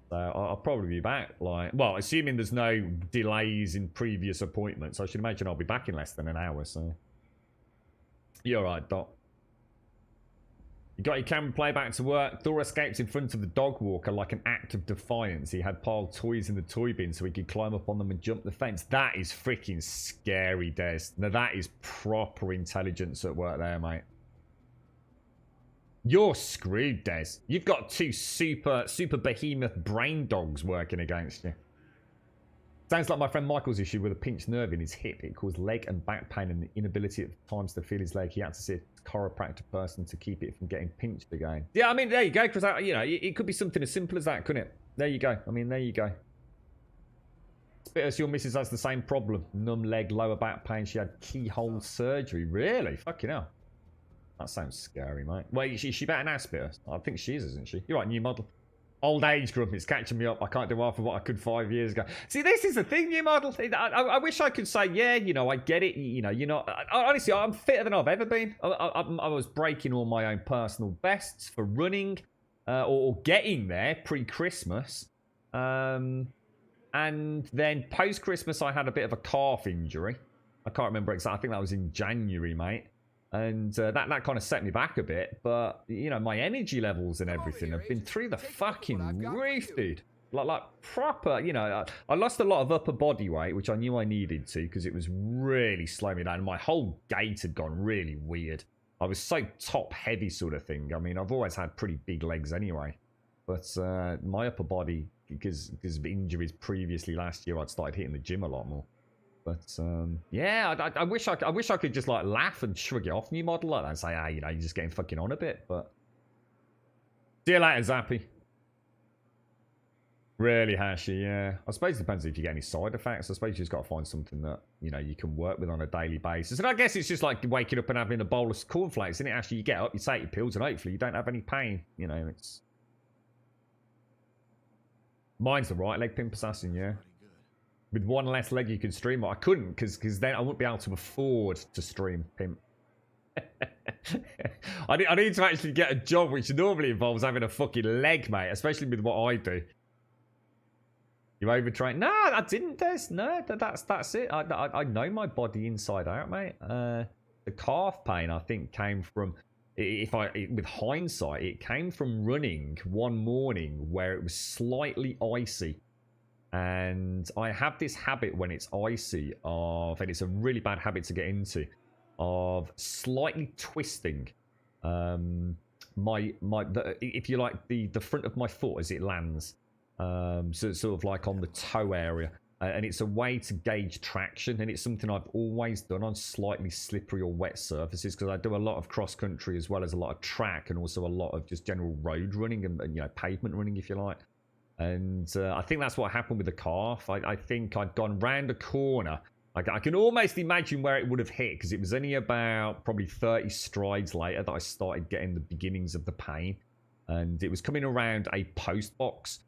So I'll probably be back, like, well, assuming there's no delays in previous appointments. I should imagine I'll be back in less than an hour, so. You're right, Doc. You got your camera playback to work. Thor escapes in front of the dog walker like an act of defiance. He had piled toys in the toy bin so he could climb up on them and jump the fence. That is freaking scary, Des. Now that is proper intelligence at work there, mate. You're screwed, Des. You've got two super behemoth brain dogs working against you. Sounds like my friend Michael's issue with a pinched nerve in his hip. It caused leg and back pain and the inability at times to feel his leg. He had to see a chiropractor person to keep it from getting pinched again. Yeah, I mean, there you go, because, you know, it could be something as simple as that, couldn't it? There you go. I mean, there you go. Spitters, your missus has the same problem. Numb leg, lower back pain. She had keyhole surgery. Really? Fucking hell. That sounds scary, mate. Well, is she better now, Spitters? I think she is, isn't she? You're right, new model. Old age group, it's catching me up. I can't do half of what I could 5 years ago. See, this is the thing, new model. I wish I could say, yeah, you know, I get it. You know, you're not. Honestly, I'm fitter than I've ever been. I was breaking all my own personal bests for running or getting there pre-Christmas. And then post-Christmas, I had a bit of a calf injury. I can't remember exactly. I think that was in January, mate. And that kind of set me back a bit. But, you know, my energy levels and everything have been through the fucking roof, dude. Like proper, you know, I lost a lot of upper body weight, which I knew I needed to because it was really slowing me down. My whole gait had gone really weird. I was so top heavy sort of thing. I mean, I've always had pretty big legs anyway. But my upper body, because of injuries previously last year, I'd started hitting the gym a lot more. But yeah, I wish I could just like laugh and shrug it off, new model like that, and say, ah, you know, you're just getting fucking on a bit. But see you later, Zappy. Really hashy, yeah. I suppose it depends if you get any side effects. I suppose you just got to find something that, you know, you can work with on a daily basis. And I guess it's just like waking up and having a bowl of cornflakes, isn't it? Actually, you get up, you take your pills, and hopefully you don't have any pain. You know, it's mine's the right leg, Pimp Assassin, yeah. With one less leg you could stream. I couldn't because then I wouldn't be able to afford to stream, Pimp. I need to actually get a job which normally involves having a fucking leg, mate. Especially with what I do. You overtrained? No, I didn't, Des. No, that's it. I know my body inside out, mate. The calf pain, I think, came from... with hindsight, it came from running one morning where it was slightly icy. And I have this habit when it's icy and it's a really bad habit to get into, of slightly twisting if you like, the front of my foot as it lands. So it's sort of like on the toe area. And it's a way to gauge traction. And it's something I've always done on slightly slippery or wet surfaces, because I do a lot of cross country as well as a lot of track and also a lot of just general road running and you know, pavement running, if you like. And I think that's what happened with the calf. I think I'd gone round a corner. I can almost imagine where it would have hit, because it was only about probably 30 strides later that I started getting the beginnings of the pain. And it was coming around a post box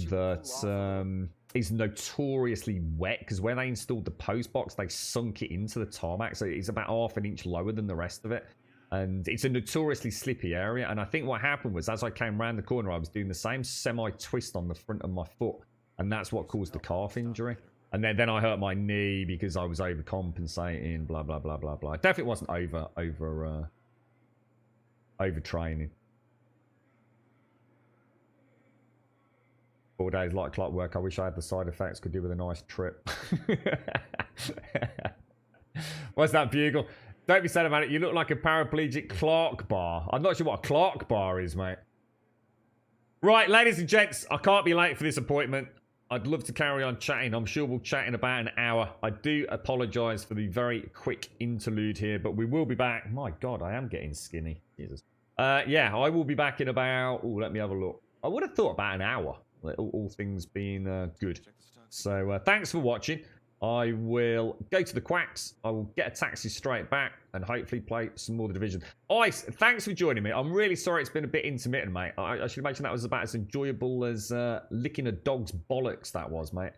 that is notoriously wet, because when they installed the post box, they sunk it into the tarmac. So it's about half an inch lower than the rest of it. And it's a notoriously slippy area. And I think what happened was, as I came around the corner, I was doing the same semi-twist on the front of my foot. And that's what caused the calf injury. And then I hurt my knee because I was overcompensating, blah, blah, blah, blah, blah. It definitely wasn't overtraining. 4 days like clockwork. I wish I had the side effects. Could do with a nice trip. What's that, Bugle? Don't be sad about it. You look like a paraplegic Clark bar. I'm not sure what a Clark bar is, mate. Right, ladies and gents, I can't be late for this appointment. I'd love to carry on chatting. I'm sure we'll chat in about an hour. I do apologise for the very quick interlude here, but we will be back. My God, I am getting skinny. Jesus. Yeah, I will be back in about... Oh, let me have a look. I would have thought about an hour, all things being good. So, thanks for watching. I will go to the quacks. I will get a taxi straight back and hopefully play some more of The Division. Ice, thanks for joining me. I'm really sorry it's been a bit intermittent, mate. I should imagine that was about as enjoyable as licking a dog's bollocks, that was, mate.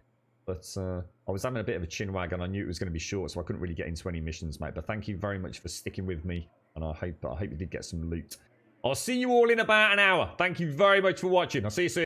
But I was having a bit of a chin wag and I knew it was going to be short, so I couldn't really get into any missions, mate. But thank you very much for sticking with me, and I hope you did get some loot. I'll see you all in about an hour. Thank you very much for watching. I'll see you soon.